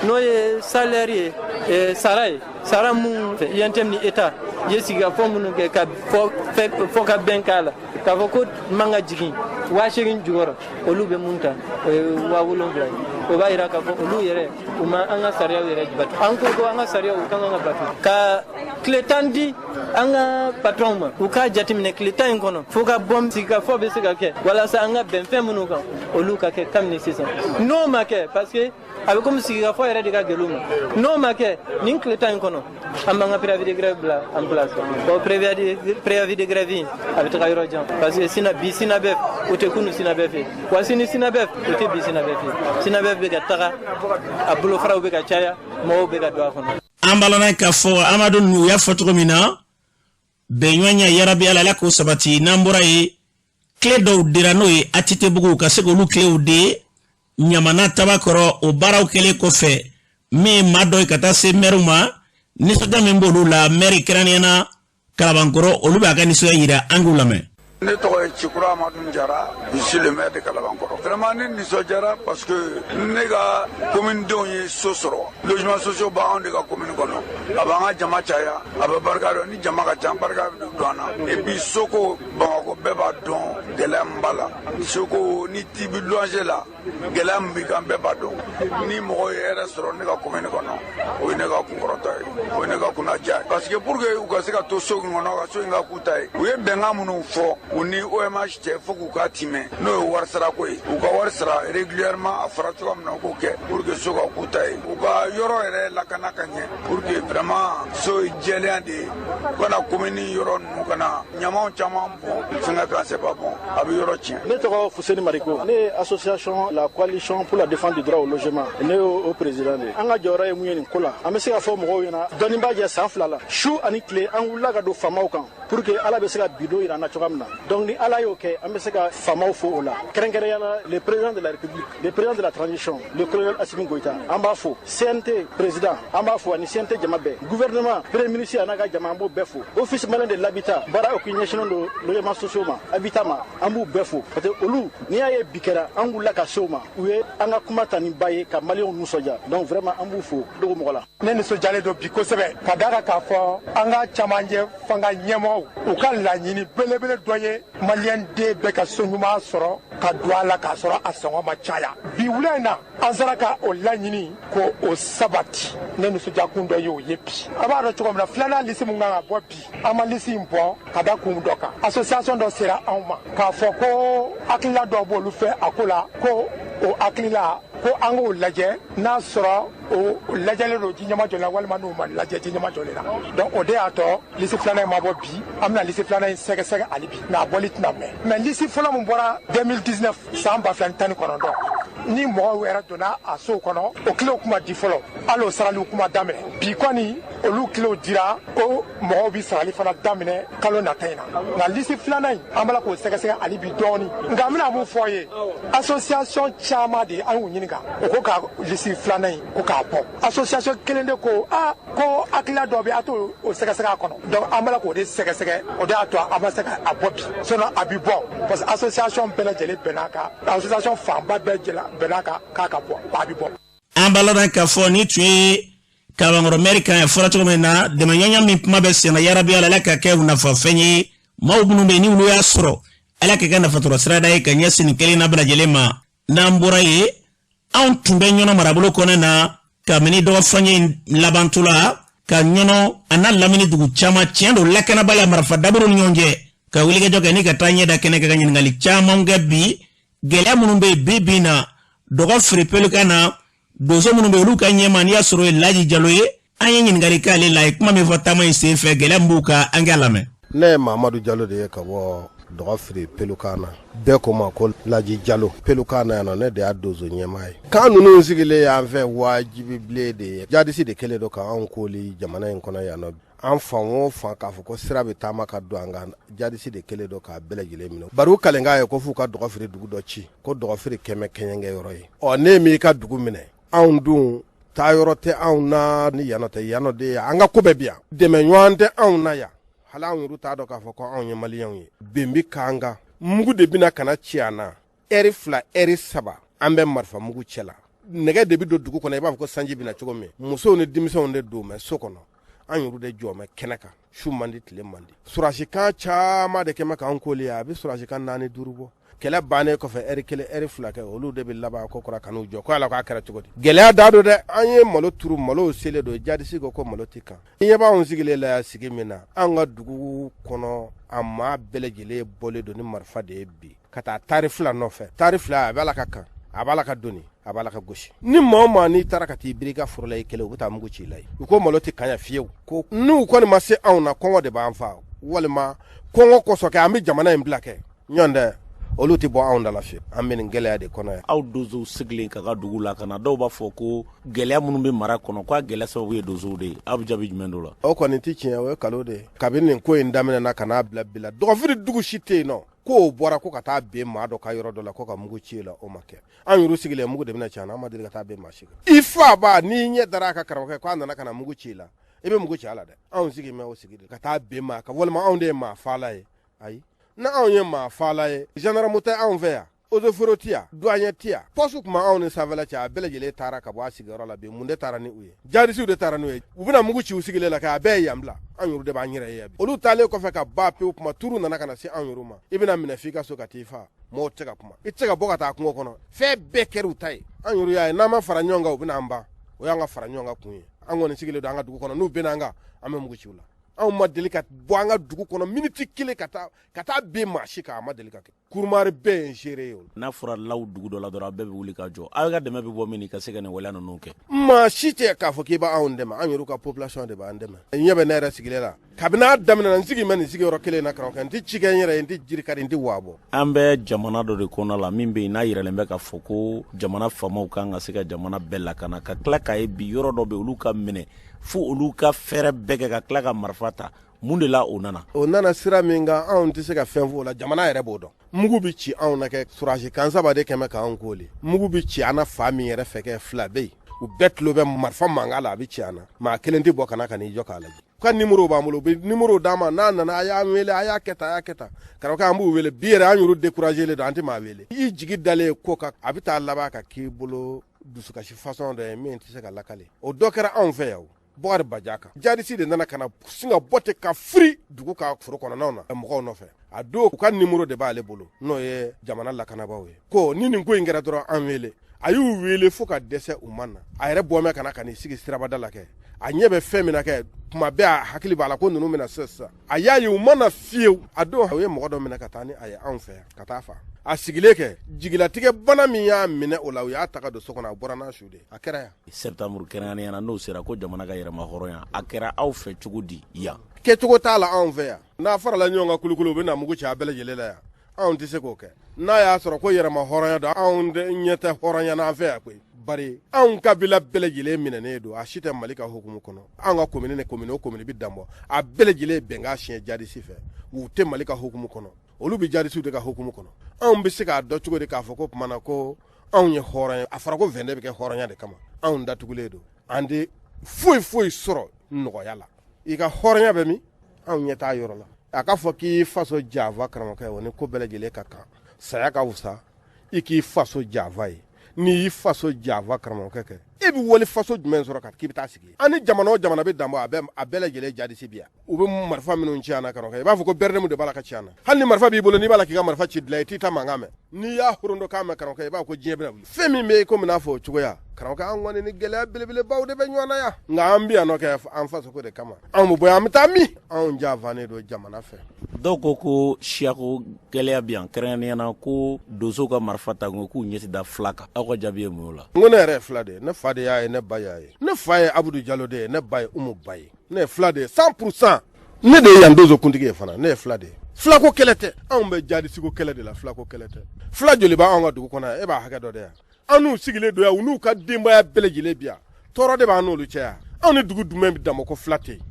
n'o ye salaire ye sara mun INTM ni État ye sigikafɔ minnu kɛ ka fɔ ka bɛn k'a la k'a fɔ ko man ka jigin 8,000 jukɔrɔ olu bɛ mun ta o ye 7,000 ye o b'a jira k'a fɔ olu yɛrɛ u ma an ka sariyaw yɛrɛ batu an ko an ka sariyaw u kan ka batu ka tile 10 di an ka patron ma u k'a jateminɛ tile 10 in kɔnɔ fo ka bɔ sigikafɔ bɛ se ka kɛ walasa an ka bɛn fɛn minnu kan olu ka kɛ kabini sisan n'o ma kɛ parce que a bɛ komi sigikafɔ yɛrɛ de ka gɛlɛn ma n'o ma kɛ nin tile 10 in kɔnɔ an b'an ka préavis de grève bila en place o préavis de grève in a bɛ taga yɔrɔ jan parce que bi Sinabef o tɛ kunu Sinabef ye wa sini Sinabef o tɛ bi Sinabef ye Sinabef bɛ ka taga a bolofaraw bɛ ka caya mɔgɔw bɛ ka don a kɔnɔ. An balana k'a fɔ Amadu n'u y'a fɔ cogo min na bɛnɲɔgɔnya yarabi ala k'o sabati n'an bɔra ye tile dɔw dira n'o ye ATT-bugu ka se k'olu tilew de ɲamana tabakɔrɔ o baaraw kɛlen kɔfɛ min maa dɔ ye ka taa se mɛriw ma nisɔndiya min b'olu la mɛri kɛrɛnkɛrɛnnen na Kalabankɔrɔ olu b'a ka nisɔndiya yira an k'u lamɛn. Ne tɔgɔ ye Cikura Amadou Jara, je suis le maire de Kalabankɔrɔ. Vraiment ne nisɔndiyara parce que ne ka commune denw ye so sɔrɔ. Logements sociaux b'anw de ka commune kɔnɔ. A b'an ka jama caya, a bɛ barika dɔn ni jama ka ca barika bɛ don an na. Et puis Soko Bamakɔ bɛɛ b'a dɔn gɛlɛya min b'a la. Soko ni ti bi loger la gɛlɛya min b'i kan bɛɛ b'a dɔn. Ni mɔgɔ ye hɛrɛ sɔrɔ ne ka commune kɔnɔ o ye ne ka kunkɔrɔta ye, o ye ne ka kunnaja ye. Parce que pour que u ka se ka to so in kɔnɔ ka so in ka k'u ta ye, u ye bɛnkan minnu fɔ u ni OMH cɛ fo k'u ka timɛ n'o ye wari sarako ye u ka wari sara régulièrement a fɔra cogoya min na u k'o kɛ pour que so ka k'u ta ye u ka yɔrɔ yɛrɛ lakana ka ɲɛ pour que vraiment so ye jɛlenya de ye u kana commune yɔrɔ ninnu kana ɲamaw caman bɔn fɛngɛ kan c'est pas bon a bɛ yɔrɔ tiɲɛ. Ne tɔgɔ Fuseni Mariko ne ye association la coalition pour la défense du droit au logement ne y'o président de an ka jɔyɔrɔ ye mun ye nin ko la an bɛ se ka fɔ mɔgɔw ɲɛna dɔnnibaa jɛ san 2 la su ani tile an wulila ka don faamaw kan pour que ala bɛ se ka bidon yira an na cogoya min na donc ni ala y'o kɛ an bɛ se ka faamaw fo o la kɛrɛnkɛrɛnya la le président de la république le président de la transition le colonel Assimi Goïta an b'a fo CNT président an b'a fo ani CNT jama bɛɛ gouvernement premier ministre a n'a ka jama an b'o bɛɛ fo office malien de l'habitat baara o ɲɛsinnen don logements sociaux ma habitat ma an b'u bɛɛ fo parce que olu n'i y'a ye bi kɛra an wulila ka se o ma u ye an ka kuma ta ni ba ye ka maliyɛnw nisɔndiya donc vraiment an b'u fo dogo mɔgɔ la. Ne nisɔndiyalen don bi kosɛbɛ ka d'a kan k'a fɔ an ka cɛmancɛ fanga ɲɛmɔgɔ ɲɛmaw u ka laɲini belebele dɔ ye maliyɛn den bɛɛ ka so ɲuman sɔrɔ ka don a la k'a sɔrɔ a sɔngɔ ma caya bi wula in na an sera ka o laɲini ko o sabati ne nisɔndiakun dɔ ye o ye bi a b'a dɔn cogo min na filanan lisi min kan ka bɔ bi an ma lisi in bɔ ka da kun dɔ kan association dɔ sera anw ma k'a fɔ ko hakilila dɔ b'olu fɛ a ko la ko o hakilila ko an k'o lajɛ n'a sɔrɔ o lajɛlen don ji ɲɛmajɔ la walima n'o ma lajɛ ji ɲɛmajɔ la donc o de y'a tɔ lisi filanan in ma bɔ bi an bɛna lisi filanan in sɛgɛsɛgɛ hali bi nka a bɔli tɛna mɛn mais lisi fɔlɔ min bɔra 2019 san 2019 ni mɔgɔw yɛrɛ donna a sow kɔnɔ o kilew kuma di fɔlɔ hali o saraliw kuma daminɛ bi kɔni olu kilew dira o mɔgɔw bi sarali fana daminɛ kalo nata in na nka lisi filanan in an bala k'o sɛgɛsɛgɛ hali bi dɔɔni nka an bɛna mun fɔ ye association caman de an y'u ɲininka o ko ka lisi filanan in ko k'a bɔ association kelen de ko ko hakilila dɔ bɛ a t'o sɛgɛsɛgɛ a kɔnɔ donc an bala k'o de sɛgɛsɛgɛ o de y'a to a ma se ka a bɔ bi sinon a bi bɔ parce que association bɛɛ lajɛlen bɛn'a kan association fanba bɛɛ bɛn'a kan k'a ka bɔ a bi bɔ. an balada k'a fɔ ni tun ye kabankɔrɔ mɛri kan fɔra cogo min na dɛmɛɲɔgɔnya min kuma bɛ senna yarabi ala ka kɛ nafa fɛn ye maaw minnu bɛ yen ni olu y'a sɔrɔ ala ka kɛ nafatɔrɔ sirada ye ka ɲɛsin nin kelen na bɛɛ lajɛlen ma n'an bɔra ye anw tun bɛ ɲɔnɔ marabolo kɔnɔ na kabini dɔgɔfanye labantula ka ɲɔnɔ a n'a lamini dugu caman tiɲɛ don lakanabaliya marifa daburu ni ɲɔgɔn cɛ ka wulikajɔ kɛ ni ka taa ɲɛda kɛnɛ kɛ ka ɲininkali caman kɛ bi gɛlɛya minnu bɛ yen bi na dɔgɔ feere pelukan na donso minnu bɛ olu ka ɲɛma n'i y'a sɔrɔ ye Laji Jalo ye an ye ɲininkali k'ale la ye kuma min fɔ taama in senfɛ gɛlɛya min b'u kan an k'a lamɛn. Ne ye Mamadu Jalo de ye ka bɔ dɔgɔ feere pelukan na bɛɛ ko ma ko Laji Jalo pelukan na yan nɔ ne de y'a donso ɲɛmaa ye kan ninnu sigilen y'an fɛ wajibibilen de ye jadisi de kɛlen don k'anw koli jamana in kɔnɔ yan nɔ an fan o fan k'a fɔ ko sira bɛ taama ka don an kan jadisi de kɛlen don k'a bɛɛ lajɛlen minɛ bari u kalenkan ye ko f'u ka dɔgɔ feere dugu dɔ ci ko dɔgɔ feere kɛmɛ kɛɲɛkɛ yɔrɔ ye ne m'i ka dugu minɛ anw dun taa yɔrɔ tɛ anw na ni yanɔ tɛ yanɔ de ye an ka ko bɛɛ bi yan dɛmɛ ɲɔgɔn tɛ anw na yan hali anw yɛrɛ t'a dɔn k'a fɔ ko anw ye maliyɛnw ye bɛn bi k'an kan mugu de bɛna kana ci an na ɛri 2 ɛri 3 an bɛ marifa mugu cɛ la nɛgɛ de bɛ don dugu kɔnɔ i b'a fɔ ko sanji bɛna cogo min musow ni denmisɛnw de don mɛ so kɔnɔ an yɛrɛ de jɔ mɛ kɛnɛ kan su man di tile man di surasikan caman de kɛmɛ k'an koli a bɛ surasikan 4 5 bɔ kɛlɛ bannen kɔfɛ ɛri 1 ɛri 2 kɛ olu de bɛ laban ko kɔrɔ kan'u jɔ ko ala k'a kɛra cogo di gɛlɛya da don dɛ an ye malo turu malo selen don jadisi ko malo tɛ kan i ɲɛ b'anw sigilen la sigi min na an ka dugu kɔnɔ a maa bɛɛ lajɛlen bɔlen don ni marifa de ye bi ka taa tari 2 nɔfɛ tari 2 a bɛ ala ka kan a b'a la ka doni a b'a la ka gosi ni maa o maa n'i taara ka t'i biri i ka foro la i kelen u bɛ taa mugu ci i la yen u ko malo tɛ kan ya fiyewu ko n'u kɔni ma se anw na kɔngɔ de b'an fa walima kɔngɔ kɔsɔ kɛ an bɛ jamana in bila kɛ ɲɔn tɛ olu tɛ bɔ anw da la fiyewu an bɛ nin gɛlɛya de kɔnɔ yan. aw donsow sigilen ka dugu la ka na dɔw b'a fɔ ko gɛlɛya minnu bɛ mara kɔnɔ k'a gɛlɛya sababu ye donsow de ye aw bɛ jaabi jumɛn dɔ la. o kɔni tɛ tiɲɛ o ye kalo de ye kabini nin ko in daminɛna ka n'a bila bi la dɔgɔfiri dugu si tɛ yen nɔ k'o bɔra ko ka taa ben maa dɔ ka yɔrɔ dɔ la ko ka mugu ci la o ma kɛ an yɛrɛ sigilen mugu de bɛna ci an na an ma deli ka taa ben maa si kan i fa b'a n'i ɲɛ dara a ka karamɔgɔkɛ k'a nana ka na mugu ci la i bɛ mugu ci a la dɛ anw sigi mɛ o sigi de ka taa ben maa kan walima anw de ye maa faala ye ayi na anw ye maa faala ye gendarme tɛ anw fɛ yan ozoforo tɛ yan douanier tɛ yan poste tuma anw ni sanfɛla cɛ a bɛɛ lajɛlen taara ka bɔ a sigiyɔrɔ la bi mun de taara ni u ye jadisiw de taara n'u ye u bɛna mugu ci u sigilen la kɛ a bɛɛ ye yan bila an yɛrɛ de b'an yɛrɛ ye bi olu taalen kɔfɛ ka ba pewu kuma turu nana ka na se anw yɛrɛ ma i bɛna minɛ f'i ka so ka t'i fa mɔgɔw tɛ ka kuma i tɛ se ka bɔ ka taa kungo kɔnɔ fɛn bɛɛ kɛra u ta ye an yɛrɛ y'a ye n'an ma fara ɲɔgɔn kan u bɛna an ban o y'an ka fara ɲɔgɔn kan kun ye an kɔni sigilen don an ka dugu kɔnɔ n'u bɛna an kan an bɛ mugu ci u la anw ma deli ka bɔ an ka dugu kɔnɔ miniti 1 ka taa ben maa si kan a ma deli ka kɛ kurumari bɛɛ ye seere ye o n'a fɔra law dugu dɔ la dɔrɔn a bɛɛ bɛ wuli ka jɔ aw ka dɛmɛ bɛ bɔ min ka se ka nin waleya ninnu kɛ maa si tɛ k'a fɔ k'i b'anw dɛmɛ an yɛrɛ ka population de b'an dɛmɛ n ɲɛ bɛ ne yɛrɛ sigilen la kabini a daminɛna n sigi mɛ nin sigiyɔrɔ kelen na karamɔgɔkɛ n tɛ ci kɛ n yɛrɛ ye n tɛ jiri kari n tɛ waabɔ an bɛ jamana dɔ de kɔnɔ la min bɛ yen n'a yiralen bɛ k'a fɔ ko jamana faamaw kan ka se ka jamana bɛɛ lakana ka tila k'a ye bi yɔrɔ dɔ bɛ olu ka minɛ fo olu ka fɛɛrɛ bɛɛ kɛ ka tila ka marifa ta mun de la o nana sira min kan anw tɛ se ka fɛn fɔ o la jamana yɛrɛ b'o dɔn mugu bɛ ci anw na kɛ surasi kan 3 de kɛmɛ k'anw koli mugu bɛ ci an na fa min yɛrɛ fɛ kɛ 2 bɛ yen u bɛɛ tulo bɛ marifa mankan la a bɛ ci an na maa kelen tɛ bɔ ka na ka n'i jɔ k'a lajɛ ka numéro b'an bolo u bɛ numéro d'an ma n'a nana a y'an wele a y'a kɛ tan karamɔgɔkɛ an b'u wele bi yɛrɛ an yɛrɛ découragé don an tɛ maa wele i jigi dalen ko kan a bɛ taa laban ka k'i bolo dusukasi façon dɔ ye min tɛ se ka lakale o dɔ kɛra anw fɛ yan o bɔgɔri bajaka jadisi de nana kana singa bote ka free dugu ka foro kɔnɔ na mɔgɔw nɔfɛ a don u ka numéro de b'ale bolo n'o ye jamana lakanabaw ye ko ni nin ko in kɛra dɔrɔn an wele a y'u wele fo ka dɛsɛ u man na a yɛrɛ bɔmɛ kana ka n'i sigi sirabada la kɛ a ɲɛ bɛ fɛn min na kɛ kuma bɛɛ a hakili b'a la ko ninnu bɛna sisan a y'a ye u mana fiyewu a don u ye mɔgɔ dɔ minɛ ka taa ni a ye anw fɛ yan ka taa fa a sigilen kɛ jigilatigɛ bana min y'a minɛ o la u y'a ta ka don so kɔnɔ a bɔra n'a su de a kɛra yan septembre kɛrɛnkɛrɛnnenya na n'o sera ko jamana ka yɛrɛma hɔrɔnya a kɛra aw fɛ cogo di yan kɛcogo t'a la anw fɛ yan n'a farala ɲɔgɔn kan kulukulu u bɛ na mugu ci a bɛɛ lajɛlen la yan anw tɛ se k'o kɛ n'a y'a sɔrɔ ko yɛrɛma hɔrɔnya don anw ɲɛ tɛ hɔrɔnya n'an fɛ yan koyi bari anw kabila bɛɛ lajɛlen minɛnen don a si tɛ Mali ka hukumu kɔnɔ anw ka commune ni commune o commune bi danbɔ a bɛɛ lajɛlen bɛn k'a siɲɛ jadisi fɛ u tɛ Mali ka hukumu kɔnɔ olu bi jadisiw de ka hukumu kɔnɔ anw bɛ se k'a dɔn cogo di k'a fɔ ko tuma na ko anw ye hɔrɔnya a fɔra ko 22 bɛ kɛ hɔrɔnya de kama anw datugulen don an de foyi foyi sɔrɔ nɔgɔya la i ka hɔrɔnya bɛ min anw ɲɛ t'a yɔrɔ la a ka fɔ k'i faso janfa karamɔgɔkɛ o ni ko bɛɛ lajɛlen ka kan saya ka wusa i k'i faso janfa ye n'i y'i faso janfa karamɔgɔkɛ kɛ e bɛ wali faso jumɛn sɔrɔ k'i bɛ taa sigi ani jamana o jamana bɛ danbɔ a bɛɛ lajɛlen jadisi bi yan u bɛ marifa minnu ci an na karamɔgɔkɛ i b'a fɔ ko bɛrɛdɛmu de b'a la ka ci an na hali ni marifa b'i bolo n'i b'a la k'i ka marifa ci dilan i t'i ta mankan mɛn n'i y'a horondo k'a mɛn karamɔgɔkɛ i b'a fɔ ko diɲɛ bɛna wuli fɛn min bɛ yen komi n'a fɔ o cogoya karamɔgɔkɛ an kɔni ni gɛlɛya belebelebaw de bɛ ɲɔgɔn na yan nka an bɛ yan nɔ kɛ an fasoko de kama anw bɛ bɔ yan an bɛ taa min anw janfannen don jamana fɛ dɔw ko siyako gɛlɛya bɛ yan kɛrɛnkɛrɛnnenya na ko donsow ka marifa ta k'u ɲɛsi da fila kan aw ka jaabi ye mun o la n ko ne yɛrɛ ye fila de ye ne fa de y'a ye ne ba y'a ye ne fa ye Abudu Jalo de ye ne ba ye Umu Ba ye ne ye fila de ye 100% ne de ye yan donso kuntigi ye fana ne ye fila de ye filako kɛlɛ tɛ anw bɛ jadisiko kɛlɛ de la filako kɛlɛ tɛ fila joli b'anw ka dugu kɔnɔ yan e b'a hakɛ dɔ de yan an n'u sigilen don yan u n'u ka denbaya bɛɛ lajɛlen bi yan tɔɔrɔ de b'an n'olu cɛ yan anw ni dugu jumɛn bɛ damɔ ko fila tɛ yen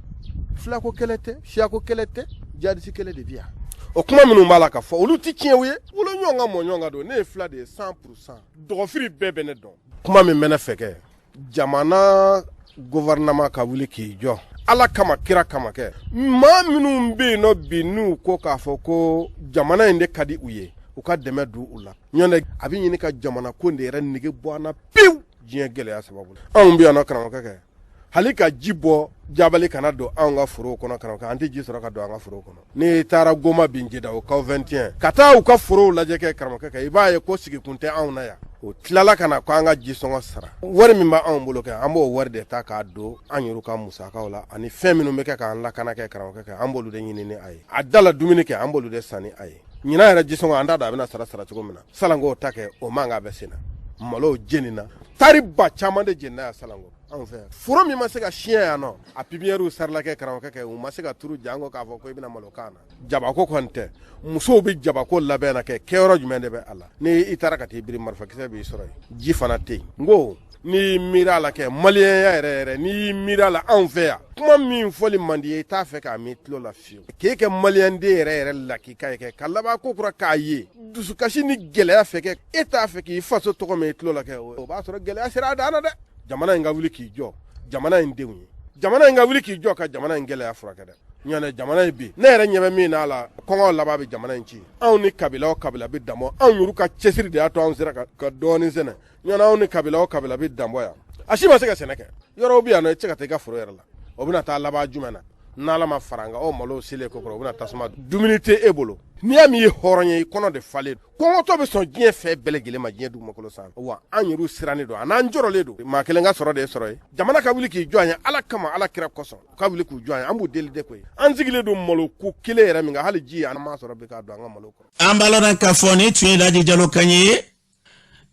filako kɛlɛ tɛ siyako kɛlɛ tɛ jadisi kɛlɛ de bi yan o kuma minnu b'a la ka fɔ olu ti tiɲɛ u ye wolo ɲɔgɔn ka mɔ ɲɔgɔn ka don ne ye fila de ye 100% dɔgɔfiri bɛɛ bɛ ne dɔn kuma min bɛ ne fɛ kɛ jamana gouvernement ka wuli k'i jɔ ala kama kira kama kɛ maa minnu bɛ yen nɔ bi n'u ko k'a fɔ ko jamana in de ka di u ye u ka dɛmɛ don u la ɲɔntɛ a bɛ ɲini ka jamana ko de yɛrɛ nege bɔ an na pewu diɲɛ gɛlɛya sababu la anw bɛ yan nɔ karamɔgɔkɛ kɛ hali ka ji bɔ jabali kana don anw ka forow kɔnɔ karamɔgɔkɛ an tɛ ji sɔrɔ ka don an ka forow kɔnɔ n'i taara Goma bin jida o kaw 21 ka taa u ka forow lajɛ kɛ karamɔgɔkɛ kɛ i b'a ye ko sigikun tɛ anw na yan o tilala ka na ko an ka ji sɔngɔ sara wari min b'a anw bolo kɛ an b'o wari de ta k'a don an yɛrɛw ka musakaw la ani fɛn minnu bɛ kɛ k'an lakana kɛ karamɔgɔkɛ kɛ an b'olu de ɲini ni a ye a da la dumuni kɛ an b'olu de san ni a ye ɲinan yɛrɛ ji sɔngɔ an t'a dɔn a bɛna sara cogo min na Salango ta kɛ o man kan bɛ sen na malo jenina tariba caman de jenina yan Salango anw fɛ yan foro min ma se ka siɲɛ yan nɔ a pipiniɛriw sarila kɛ karamɔgɔkɛ kɛ u ma se ka turu janko k'a fɔ ko i bɛna malo k'a na jabako kɔni tɛ musow bɛ jabako labɛn na kɛ kɛyɔrɔ jumɛn de bɛ a la ni i taara ka t'i biri marifakisɛ b'i sɔrɔ yen ji fana tɛ yen n ko n'i miiri a la kɛ maliyɛnya yɛrɛ n'i miiri a la anw fɛ yan kuma min fɔli man di ye i t'a fɛ k'a min tulo la fiyewu k'e kɛ maliyɛnden yɛrɛ lakika ye kɛ ka laban ko kura k'a ye dusukasi ni gɛlɛya fɛ kɛ e t'a fɛ k'i faso tɔgɔ min i tulo la kɛ o b'a sɔrɔ gɛlɛya sera a dan na dɛ jamana in ka wuli k'i jɔ jamana in denw ye jamana in ka wuli k'i jɔ ka jamana in gɛlɛya furakɛ dɛ ɲɔnɛ jamana in bi ne yɛrɛ ɲɛ bɛ min n'a la kɔngɔ laban bɛ jamana in ci anw ni kabila o kabila bɛ danbɔ anw yɛrɛ ka cɛsiri de y'a to anw sera ka dɔɔnin sɛnɛ ɲɔnɛ anw ni kabila o kabila bɛ danbɔ yan a si ma se ka sɛnɛ kɛ yɔrɔw bɛ yan nɔ i tɛ se ka taa i ka foro yɛrɛ la o bɛna taa laban jumɛn na n'ala ma fara an kan o malo selen ko kɔrɔ o bɛna tasuma dumuni tɛ e bolo n'i y'a min ye hɔrɔn ye i kɔnɔ de falen kɔngɔtɔ bɛ sɔn diɲɛ fɛn bɛɛ lajɛlen ma diɲɛ dugumakolo sanfɛ wa an yɛrɛw sirannen don a n'an jɔrɔlen don maa kelen ka sɔrɔ de ye sɔrɔ ye jamana ka wuli k'i jɔ an ye ala kama ala kira kosɔn u ka wuli k'u jɔ an ye an b'u deli de koyi an sigilen don malo ko kelen yɛrɛ min kan hali ji an m'a sɔrɔ bɛ k'a don an ka malo kɔrɔ. an b'a lɔn k'a fɔ ni tun ye Laji Jalo kan ye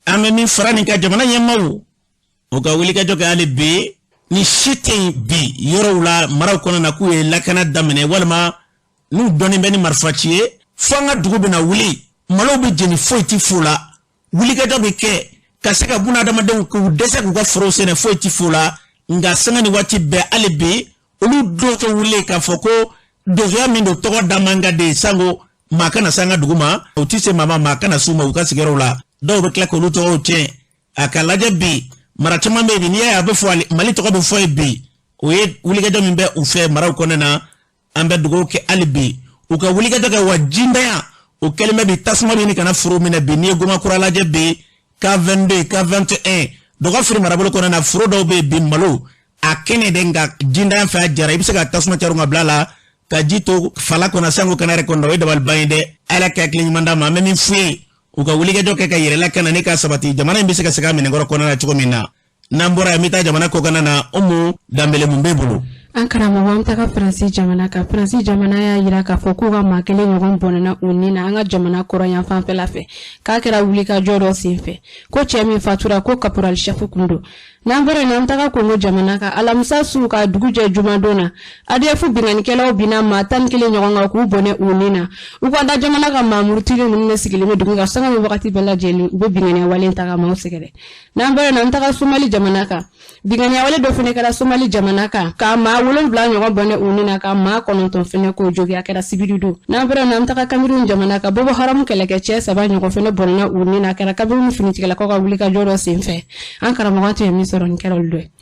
an bɛ min fara nin ka jamana ɲɛmaaw u ka wulikajɔ kɛ hali bi ni si tɛ yen bi yɔrɔw la maraw kɔnɔ na k'u ye lakana daminɛ walima n'u dɔnnen bɛ ni marifa ci ye fo an ka dugu bɛna wuli malo bɛ jeni foyi ti fu la wulikajɔ bɛ kɛ ka se ka buna adamadenw k'u dɛsɛ k'u ka forow sɛnɛ foyi ti fu la nka sanga ni waati bɛɛ hali bi olu dɔw tɛ wuli k'a fɔ ko donsoya min don tɔgɔ da man ka de sango maa kana se an ka dugu ma u ti se maa kana s'u ma u ka sigiyɔrɔw la dɔw bɛ tila k'olu tɔgɔw tiɲɛ a ka lajɛ bi mara caman bɛ yen n'i y'a ye a bɛ fɔ Mali tɔgɔ bɛ fɔ yen bi o ye wulikajɔ min bɛ u fɛ maraw kɔnɔna na an bɛ dugawu kɛ hali bi u ka wulikajɔ kɛ wa jindaya o kɛlen bɛ bi tasuma bɛ ɲini kana foro minɛ bi n'i ye Goma kura lajɛ bi K22 K21 dɔgɔ firi marabolo kɔnɔna na foro dɔw bɛ yen bi malo a kene denga jinda fa jara ibisa ka tasuma charunga blala ka jito fala kona sangu kana rekondo we dabal bayinde ala ka klin manda ma memi fui uka wuliga joke ka yire la kana ne ka sabati jamana ibisa ka saka mine ngoro kona na chuko minna nambora mita jamana ko kana na dambele mumbebulu Ankara mawam taka Fransi jamana ya yira ka foko ga makele nyogon bonana unina anga jamana koronya fanfela fe ka kera wulika jodo sinfe ko chemi fatura ko caporal chef kundo nambere na mtaka kongo jamana ka alamsa su ka duguje jumadona adefu bingani kela obina matan kele nyogon ku bone unina ukwanda jamana ka mamurtile munne sigile me dugunga sanga me wakati bela jeli ube bingani wale ntaka mausekere nambere na mtaka Somali jamana ka bingani wale do fene kala Somali jamana ka ma wolon bla nyogon bone unina ka ma kononton fene ko jogi akera sibidudu nambere na mtaka Cameroon jamana ka bobo haram kele ke che saba nyogon fene bonana unina kera Cameroon fini tikala ko ka wulika jodo sinfe ankara mawati mi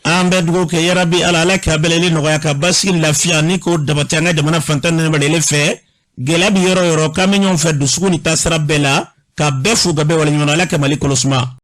ambe dugo ke yarabi ala ka belele no ya ka basil lafiya ni ko dabatanga jamana fantan ne badele fe gelabi yoro kamenyon fe du sukuni tasra bela ka befu gabe wala nyona la ka mali kolosma